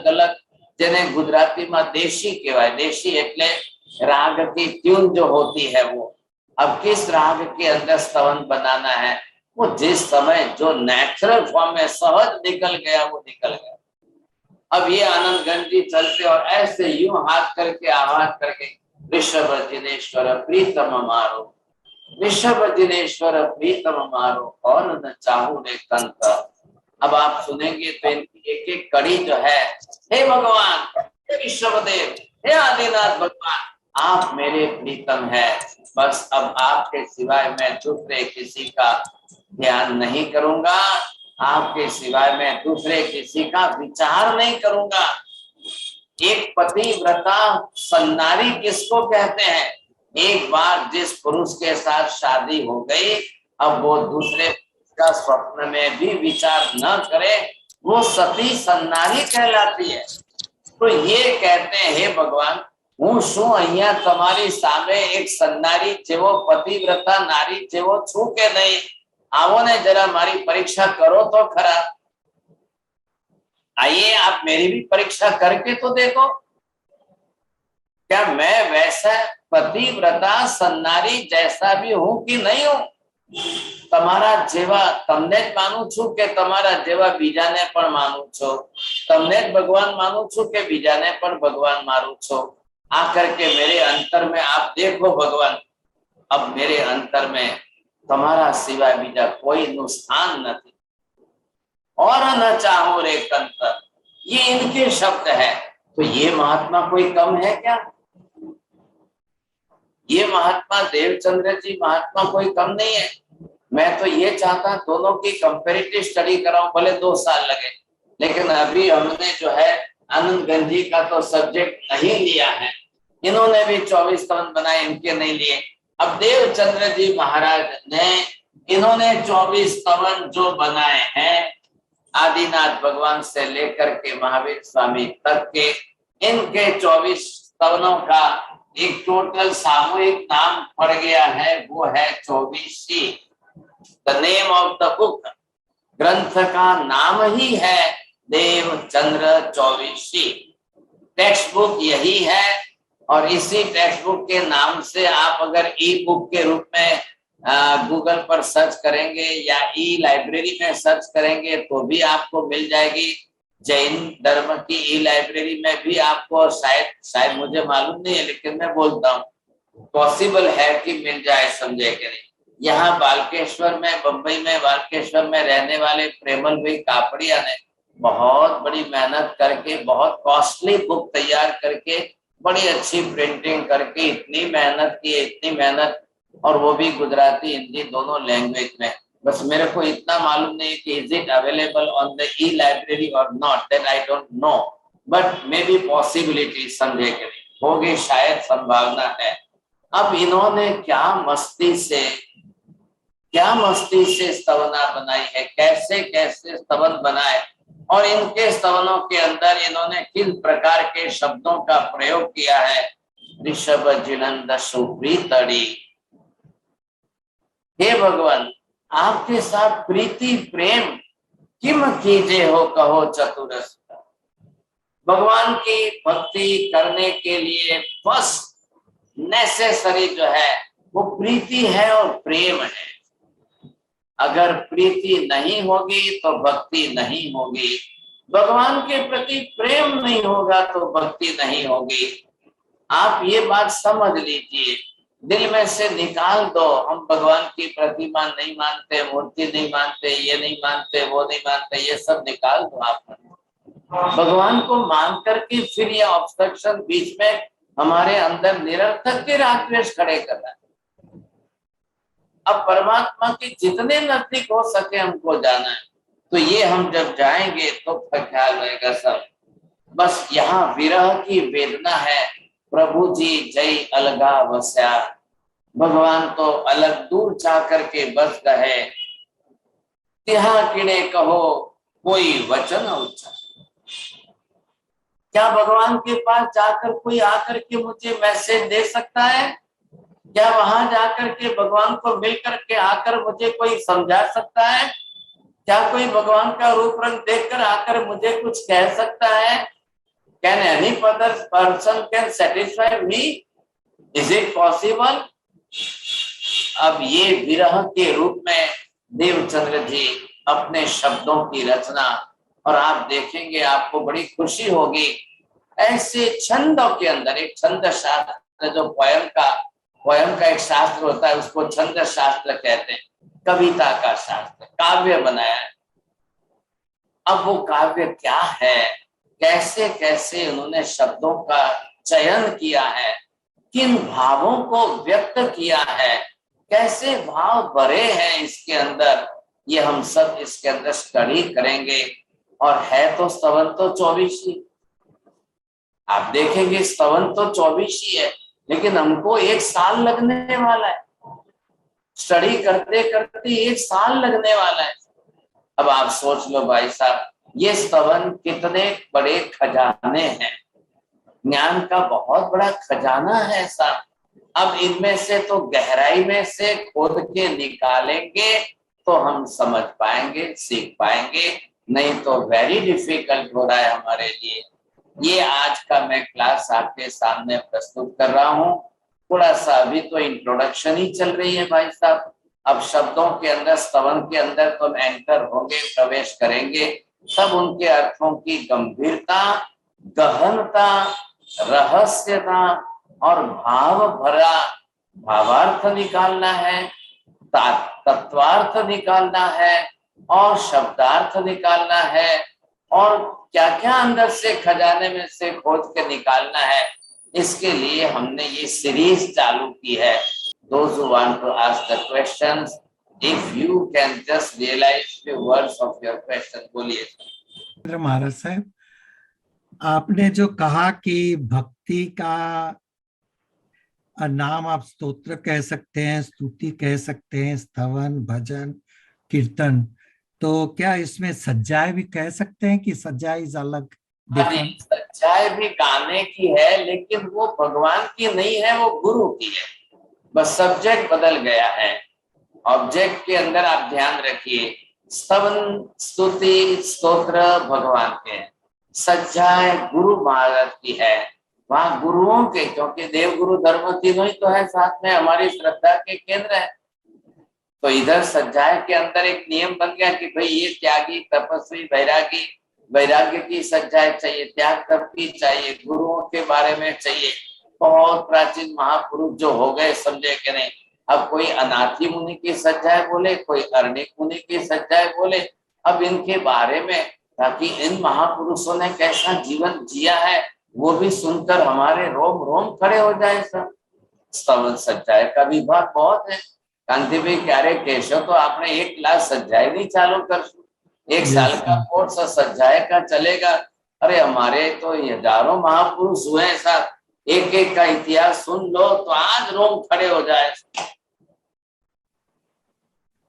अलग जिन्हें गुजराती में देशी कहवाय। देशी એટલે राग की ट्यून जो होती है, वो अब किस राग के अंदर स्तवन बनाना है, वो जिस समय जो नेचुरल फॉर्म में सहज निकल गया वो निकल गया। अब ये आनंद गंजी चलते और ऐसे यूं हाथ करके आवाज करके ऋषभ जिनेश्वर प्रीतम मारो, ऋषभ जिनेश्वर प्रीतम मारो, कौन न चाहू रे कंत। अब आप सुनेंगे तो इनकी एक एक कड़ी जो है, हे भगवान, हे ऋषभदेव, हे आदिनाथ भगवान, आप मेरे प्रीतम है, बस अब आपके सिवाय मैं दूसरे किसी का ध्यान नहीं करूंगा, आपके सिवाय मैं दूसरे किसी का विचार नहीं करूंगा। एक पतिव्रता सन्नारी किसको कहते हैं? एक बार जिस पुरुष के साथ शादी हो गई, अब वो दूसरे का स्वप्न में भी विचार न करे, वो सती सन्नारी कहलाती है। तो ये कहते हैं, हे भगवान, હું શું અહીંયા તમારી સામે એક સન્નારી જેવો પતિવ્રતા નારી જેવો છું કે નહીં? आओ ने जरा हमारी परीक्षा करो तो खरा। आइए आप मेरी भी परीक्षा करके तो देखो, क्या मैं वैसा पतिव्रता सन्नारी जैसा भी हूं कि नहीं हूं? તમારા જેવા તમને જ માનું છું કે તમારા જેવા બીજાને પણ માનું છો? તમને જ ભગવાન માનું છું કે બીજાને પણ ભગવાન માનું છો? आकर के मेरे अंतर में आप देखो भगवान, अब मेरे अंतर में तुम्हारा सिवाय बीजा कोई नुकसान नहीं और न चाहो रे कंतर, ये इनके शब्द है। तो ये महात्मा कोई कम है क्या? ये महात्मा देवचंद्र जी महात्मा कोई कम नहीं है। मैं तो ये चाहता दोनों की कंपैरेटिव स्टडी कराऊं, भले 2 साल लगे, लेकिन अभी हमने जो है आनंद गंजी का तो सब्जेक्ट नहीं लिया है। इन्होंने भी 24 स्तवन बनाए, इनके नहीं लिए। अब देवचंद्र जी महाराज ने इन्होंने 24 स्तवन जो बनाए हैं आदिनाथ भगवान से लेकर के महावीर स्वामी तक के, इनके 24 स्तवनों का एक टोटल सामूहिक नाम पड़ गया है, वो है 24सी। The name of the book, ग्रंथ का नाम ही है देवचंद्र 24सी। टेक्स्ट बुक यही है और इसी टेक्स्ट बुक के नाम से आप अगर ई बुक के रूप में गूगल पर सर्च करेंगे या ई लाइब्रेरी में सर्च करेंगे तो भी आपको मिल जाएगी। जैन धर्म की ई लाइब्रेरी में भी आपको शायद मुझे मालूम नहीं है, लेकिन मैं बोलता हूँ पॉसिबल है कि मिल जाए, समझे कि नहीं। यहाँ बालकेश्वर में, बंबई में बालकेश्वर में रहने वाले प्रेमल भाई कापड़िया ने बहुत बड़ी मेहनत करके, बहुत कॉस्टली बुक तैयार करके, बड़ी अच्छी प्रिंटिंग करके इतनी मेहनत की, इतनी मेहनत, और वो भी गुजराती हिंदी दोनों लैंग्वेज में। बस मेरे को इतना मालूम नहीं कि is it available on the e library और not, that I don't know, but maybe possibility, समझे कि नहीं, होगी शायद, संभावना है। अब इन्होंने क्या मस्ती से स्तवना बनाई है, कैसे कैसे स्तवन बनाए, और इनके स्तवनों के अंदर इन्होंने किन प्रकार के शब्दों का प्रयोग किया है। ऋषभ जिनंद सुप्रीतड़ी, हे भगवान आपके साथ प्रीति प्रेम किम कीजे हो कहो चतुरस। भगवान की भक्ति करने के लिए बस नेसेसरी जो है वो प्रीति है और प्रेम है। अगर प्रीति नहीं होगी तो भक्ति नहीं होगी, भगवान के प्रति प्रेम नहीं होगा तो भक्ति नहीं होगी। आप ये बात समझ लीजिए, दिल में से निकाल दो, हम भगवान की प्रतिमा नहीं मानते, मूर्ति नहीं मानते, ये नहीं मानते, वो नहीं मानते, ये सब निकाल दो आप। भगवान को मान करके फिर ये ऑब्स्ट्रक्शन बीच में हमारे अंदर निरर्थक के राग द्वेष खड़े कर रहा है। अब परमात्मा के जितने नजदीक हो सके हमको जाना है, तो ये हम जब जाएंगे तो ख्याल रहेगा सब। बस यहाँ विरह की वेदना है, प्रभु जी जय अलगा वस्या, भगवान तो अलग दूर जा करके बस गए, तिहा किने कहो कोई वचन उच्चा। क्या भगवान के पास जाकर कोई आकर के मुझे मैसेज दे सकता है? क्या वहां जाकर के भगवान को मिल करके आकर मुझे कोई समझा सकता है? क्या कोई भगवान का रूप रंग देखकर आकर मुझे कुछ कह सकता है? Can any other person can satisfy me? Is it possible? अब ये विरह के रूप में देवचंद्र जी अपने शब्दों की रचना, और आप देखेंगे आपको बड़ी खुशी होगी। ऐसे छंदों के अंदर एक छंद शास्त्र, जो पोयम का एक शास्त्र होता है उसको छंद शास्त्र कहते हैं, कविता का शास्त्र, काव्य बनाया है। अब वो काव्य क्या है, कैसे कैसे उन्होंने शब्दों का चयन किया है, किन भावों को व्यक्त किया है, कैसे भाव भरे हैं इसके अंदर, ये हम सब इसके अंदर स्टडी करेंगे। और है तो स्तवन तो 24 ही, आप देखेंगे स्तवन तो 24 ही है, लेकिन हमको 1 साल लगने वाला है, स्टडी करते करते 1 साल लगने वाला है। अब आप सोच लो भाई साहब, ये स्तवन कितने बड़े खजाने हैं, ज्ञान का बहुत बड़ा खजाना है साहब। अब इनमें से तो गहराई में से खोद के निकालेंगे तो हम समझ पाएंगे, सीख पाएंगे, नहीं तो वेरी डिफिकल्ट हो रहा है हमारे लिए। ये आज का मैं क्लास आपके सामने प्रस्तुत कर रहा हूँ। थोड़ा सा अभी तो इंट्रोडक्शन ही चल रही है भाई साहब, अब शब्दों के अंदर, स्तवन के अंदर तो एंटर होंगे, प्रवेश करेंगे, तब उनके अर्थों की गंभीरता, गहनता, रहस्यता और भाव भरा भावार्थ निकालना है, तत्वार्थ निकालना है और शब्दार्थ निकालना है और क्या क्या अंदर से खजाने में से खोज के निकालना है। इसके लिए हमने ये सीरीज चालू की है। Those who want to ask the questions, if you can just realize few words of your question, बोलिए। महाराज साहब, आपने जो कहा कि भक्ति का नाम आप स्तोत्र कह सकते हैं, स्तुति कह सकते हैं, स्तवन, भजन, कीर्तन, तो क्या इसमें सज्जाए भी कह सकते हैं कि सज्जाए इज अलग? सच्चाई भी गाने की है, लेकिन वो भगवान की नहीं है, वो गुरु की है। बस सब्जेक्ट बदल गया है। ऑब्जेक्ट के अंदर आप ध्यान रखिए, स्तवन, स्तुति, स्तोत्र भगवान के हैं, सच्चाई गुरु महाराज की है। वहाँ गुरुओं के, क्योंकि देव गुरु धर्म तीनों ही तो है, साथ में हमारी श्रद्धा के केंद्र है। तो इधर सज्जाए के अंदर एक नियम बन गया कि भाई ये त्यागी, तपस्वी, वैरागी, वैराग्य की सज्जाए चाहिए, त्याग तप की चाहिए, गुरुओं के बारे में चाहिए। बहुत प्राचीन महापुरुष जो हो गए, समझे कि नहीं। अब कोई अनाथी मुनि की सज्जाए बोले, कोई अरण्यक मुनि की सज्जाए बोले। अब इनके बारे में, ताकि इन महापुरुषों ने कैसा जीवन जिया है वो भी सुनकर हमारे रोम रोम खड़े हो जाए। सब स्तवन सज्जाए का विभाग बहुत है। कांति भाई कह रहे, केशव तो आपने एक क्लास सज्जाए नहीं चालू कर, 1 साल का कोर्स सज्जाए का चलेगा। अरे हमारे तो हजारों महापुरुष हुए हैं साथ, एक एक का इतिहास सुन लो तो आज रोम खड़े हो जाए।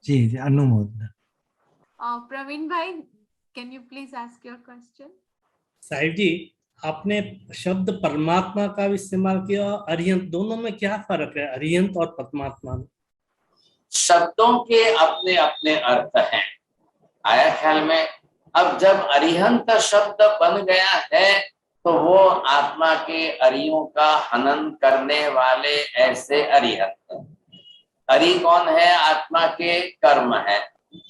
जी जी, अनुमोदन। प्रवीण भाई, can you please ask your question? Sahib ji, आपने शब्द परमात्मा का भी इस्तेमाल किया, अरिहंत, दोनों में क्या फर्क है, अरिहंत और परमात्मा में? शब्दों के अपने अपने अर्थ हैं, आया ख्याल में। अब जब अरिहंत शब्द बन गया है तो वो आत्मा के अरियों का हनन करने वाले ऐसे अरिहंत। अरि कौन है? आत्मा के कर्म है,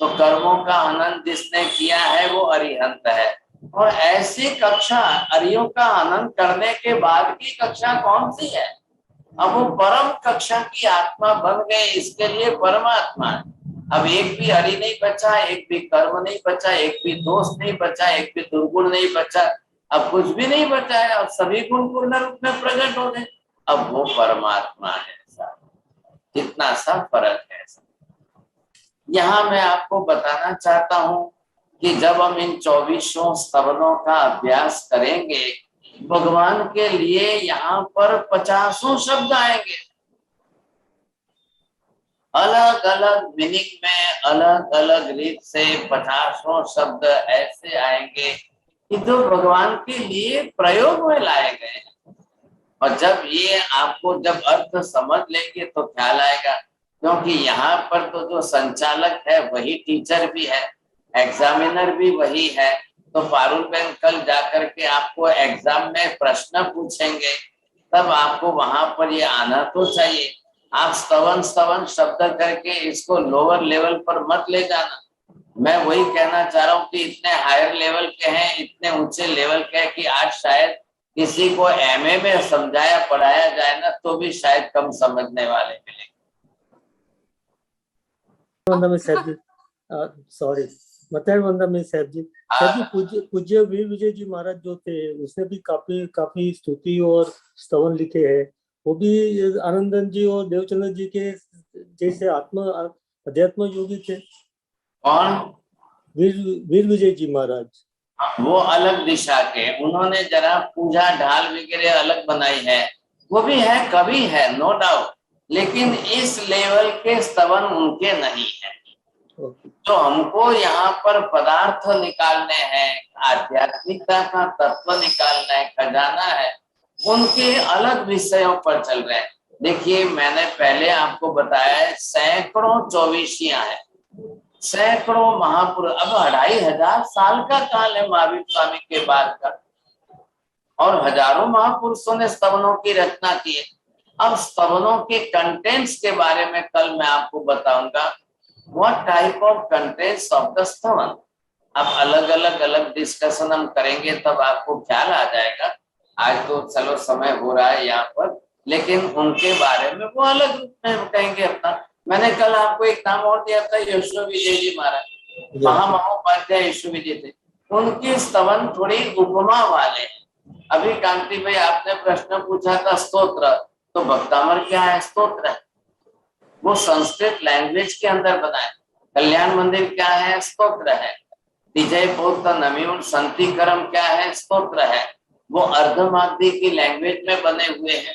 तो कर्मों का हनन जिसने किया है वो अरिहंत है। और ऐसी कक्षा, अरियों का हनन करने के बाद की कक्षा कौन सी है? अब वो परम कक्षा की आत्मा बन गए, इसके लिए परमात्मा है। अब एक भी हरि नहीं बचा, एक भी कर्म नहीं बचा, एक भी दोष नहीं बचा, एक भी दुर्गुण नहीं बचा, अब कुछ भी नहीं बचा है। अब सभी गुण पूर्ण रूप में प्रकट हो गए, अब वो परमात्मा है। इतना सा फर्क है। यहाँ मैं आपको बताना चाहता हूँ कि जब हम इन 24 स्तवनों का अभ्यास करेंगे, भगवान के लिए यहाँ पर 50 शब्द आएंगे, अलग अलग मीनिंग में, अलग अलग रीत से 50 शब्द ऐसे आएंगे कि जो भगवान के लिए प्रयोग में लाए गए हैं। और जब ये आपको जब अर्थ समझ लेंगे तो ख्याल आएगा, क्योंकि यहाँ पर तो जो संचालक है वही टीचर भी है, एग्जामिनर भी वही है। तो पारुल बहन कल जाकर के आपको एग्जाम में प्रश्न पूछेंगे, तब आपको वहां पर ये आना तो चाहिए। आप स्तवन स्तवन शब्द करके इसको लोअर लेवल पर मत ले जाना। मैं वही कहना चाह रहा हूँ कि इतने हायर लेवल के हैं, इतने ऊंचे लेवल के हैं कि आज शायद किसी को एमए में समझाया पढ़ाया जाए ना तो भी शायद कम समझने वाले मिलेंगे। सॉरी, मतलब वंदना में साहब जी, पूज्य वीर विजय जी महाराज जो थे, उसने भी काफी स्तुति और स्तवन लिखे हैं। वो भी आनंदन जी और देवचंद्र जी के जैसे अध्यात्म योगी थे। कौन? वीर विजय जी महाराज। वो अलग दिशा के, उन्होंने जरा पूजा ढाल वगैरह अलग बनाई है, वो भी है, कवि है, नो डाउट, लेकिन इस लेवल के स्तवन उनके नहीं है। तो हमको यहाँ पर पदार्थ निकालने हैं, आध्यात्मिकता का तत्व निकालना है, खजाना है, उनके अलग विषयों पर चल रहे हैं। देखिए, मैंने पहले आपको बताया है, सैकड़ों चौबीसियां हैं, सैकड़ों महापुरुष। अब 2500 साल का काल है महावीर स्वामी के बाद का, और हजारों महापुरुषों ने स्तवनों की रचना की है। अब स्तवनों के कंटेंट्स के बारे में कल मैं आपको बताऊंगा, what type of contents of the स्तवन। अब अलग अलग डिस्कशन हम करेंगे, तब आपको ख्याल आ जाएगा आज तो चलो समय हो रहा है यहाँ पर, लेकिन उनके बारे में वो अलग रूप में कहेंगे अपना। मैंने कल आपको एक नाम और दिया था, यशो विजय जी महाराज, महामहोपाध्याय यशो विजय थे। उनके स्तवन थोड़ी उपमा वाले हैं। अभी कांति भाई आपने प्रश्न पूछा था स्तोत्र, तो भक्तामर क्या है? स्तोत्र है, वो संस्कृत लैंग्वेज के अंदर बना है। कल्याण मंदिर क्या है? स्तोत्र है। विजय बौद्ध नमीन संतिकरम क्या है? स्तोत्र है। वो अर्धमागधी की लैंग्वेज में बने हुए हैं।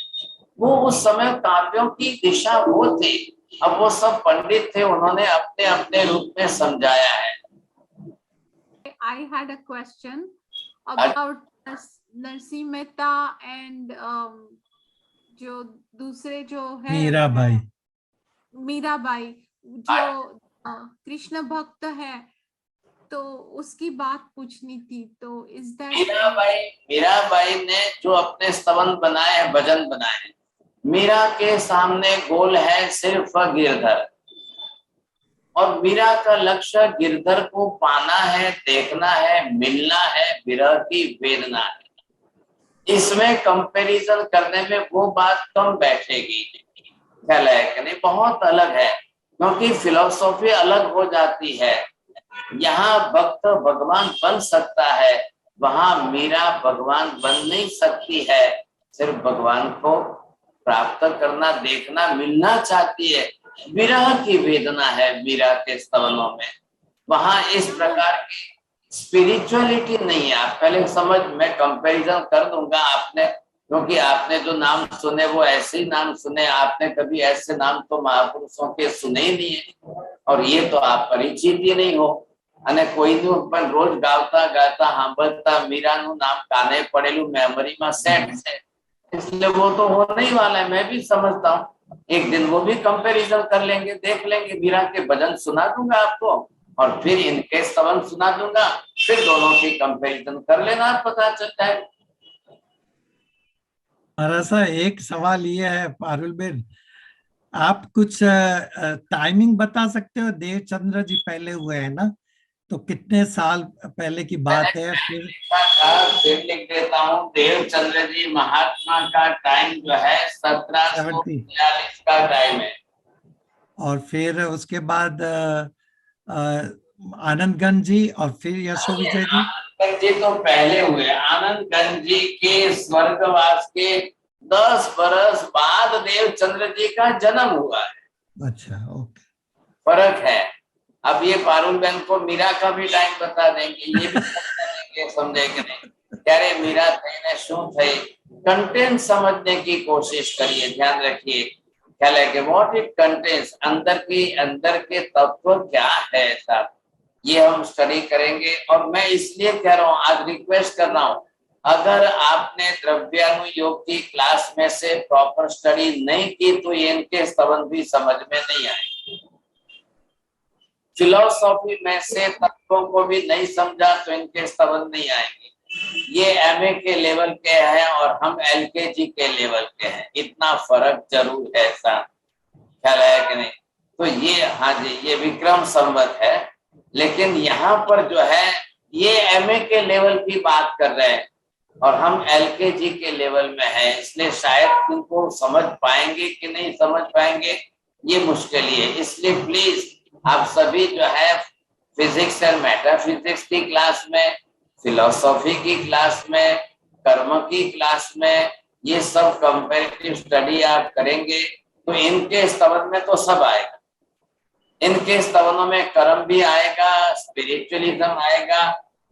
वो उस समय काव्यों की दिशा वो थी। अब वो सब पंडित थे, उन्होंने अपने अपने रूप में समझाया है। I had a question about Narsinh Mehta and जो दूसरे जो है मीराबाई जो कृष्ण भक्त है, तो उसकी बात पूछनी थी। तो इज दैट मीराबाई ने जो अपने स्तवन बनाए हैं, भजन बनाए हैं, मीरा के सामने गोल है सिर्फ गिरधर, और मीरा का लक्ष्य गिरधर को पाना है, देखना है, मिलना है, विरह की वेदना है। इसमें कंपैरिजन करने में वो बात कम बैठेगी। ख्याल है कि नहीं? बहुत अलग है, क्योंकि फिलोसॉफी अलग हो जाती है। यहाँ भक्त भगवान बन सकता है, वहां मीरा भगवान बन नहीं सकती है। सिर्फ भगवान को प्राप्त करना, देखना, मिलना चाहती है। विरह की वेदना है मीरा के स्तवनों में। वहां इस प्रकार की स्पिरिचुअलिटी नहीं है। आप पहले समझ, मैं कंपैरिजन कर दूंगा आपने, क्योंकि आपने जो नाम सुने वो ऐसे ही नाम सुने। आपने कभी ऐसे नाम तो महापुरुषों के सुने ही नहीं है, और ये तो आप परिचित ही नहीं हो। અને કોઈનું પણ રોજ ગાવતા ગાતા સાંભળતા મીરાનું નામ કાને પડેલું મેમરીમાં સેટ છે, इसलिए वो तो होने ही वाला है। मैं भी समझता हूँ एक दिन वो भी कंपैरिजन कर लेंगे, देख लेंगे। मीरा के भजन सुना दूंगा आपको, और फिर इनके स्तवन सुना दूंगा, फिर दोनों की कंपैरिजन कर लेना, पता चलता है। ऐसा एक सवाल ये है पारुल बेन, आप कुछ टाइमिंग बता सकते हो? देवचंद्र जी पहले हुए हैं ना, तो कितने साल पहले की बात है? फिर लिख देता हूँ, देवचंद्र जी महात्मा का टाइम जो है 1742 का टाइम है। और फिर उसके बाद आनंदगंज जी, और फिर यशो विजय जी। आनंदगंज जी तो पहले हुए। आनंदगंज जी के स्वर्गवास के 10 बरस बाद देवचंद्र जी का जन्म हुआ है। अच्छा, ओके, फर्क है। अब ये पारुल बहन को मीरा का भी टाइम बता देंगे, ये भी बता देंगे, समझे कि नहीं? क्यारे मीरा थई ने शू थई, कंटेंट समझने की कोशिश करिए। ध्यान रखिए, ख्याल है कि व्हाट इट कंटेन्स, अंदर के तत्व क्या है साहब, ये हम स्टडी करेंगे। और मैं इसलिए कह रहा हूँ, आज रिक्वेस्ट कर रहा हूँ, अगर आपने द्रव्यानुयोग की क्लास में से प्रॉपर स्टडी नहीं की तो इनके स्तवन भी समझ में नहीं आएंगे। फिलोसॉफी में से तत्वों को भी नहीं समझा तो इनके स्तवन नहीं आएंगे। ये एमए के लेवल के हैं और हम एलकेजी के लेवल के हैं, इतना फर्क जरूर है साहब, ख्याल है कि नहीं? तो ये, हाँ जी, ये विक्रम संवत है, लेकिन यहाँ पर जो है ये एमए के लेवल की बात कर रहे हैं और हम एलकेजी के लेवल में है, इसलिए शायद उनको समझ पाएंगे कि नहीं समझ पाएंगे, ये मुश्किल ही है। इसलिए प्लीज आप सभी जो है फिजिक्स और मेटाफिजिक्स की क्लास में, फिलोसॉफी की क्लास में, कर्म की क्लास में, ये सब कंपैरेटिव स्टडी आप करेंगे तो इनके स्तवन में तो सब आएगा। इनके स्तवनों में कर्म भी आएगा, स्पिरिचुअलिज्म आएगा,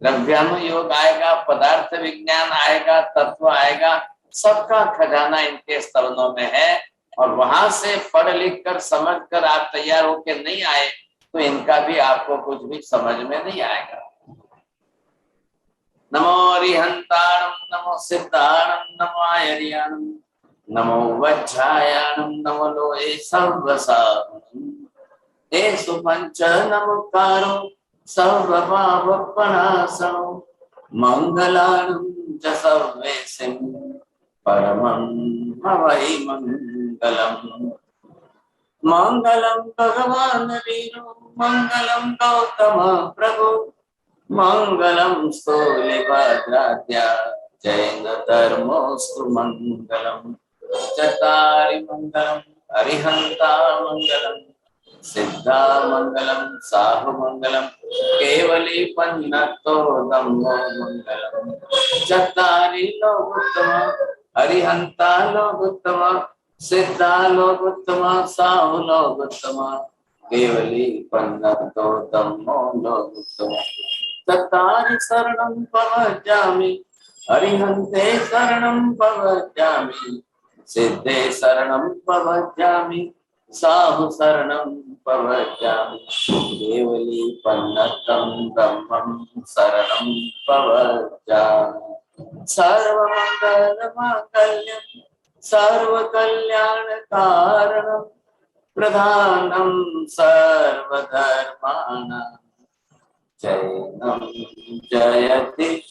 द्रव्यानुयोग आएगा, पदार्थ विज्ञान आएगा, तत्व आएगा, सबका खजाना इनके स्तवनों में है। और वहां से पढ़ लिख कर समझ कर आप तैयार होके नहीं आए तो इनका भी आपको कुछ भी समझ में नहीं आएगा। नमो अरिहंताणं, नमो सिद्धाणं, नमो आयर्याणं, नमो वज्रायाणं, नमो लोहे सर्वसाधनं, हे सुपंच नमोकारो सर्वपापप्रणाशनो, मंगलानं च सर्वेसिं परमं हवै मंगलम्। मंगलम भगवान वीरो, मंगलम गौतम प्रभु, मंगलम स्थूलिभद्राद्या, जैन धर्मोस्तु मंगलम, चत्वारि मंगलम, अरिहंता मंगलम, सिद्धा मंगलम, साहु मंगलम, केवली पन्नतो धम्मो मंगलम, चत्वारि लोकोत्तम, अरिहंता लोकोत्तम, सिद्धा लोकोत्तम, साहु लोकोत्तम, केवली पन्नतो धम्मो लोकोत्तम, चत्वारि शरणं प्रवक्ष्यामि, अरिहन्ते शरणं प्रवक्ष्यामि, सिद्धे शरणं प्रवक्ष्यामि, साहु शरणं प्रवक्ष्यामि, केवली पन्नतं धम्मं शरणं प्रवक्ष्यामि। सर्वमङ्गलमाङ्गल्यं सर्वकल्याणकारणं प्रधानं सर्वधर्माणां जयनं जयति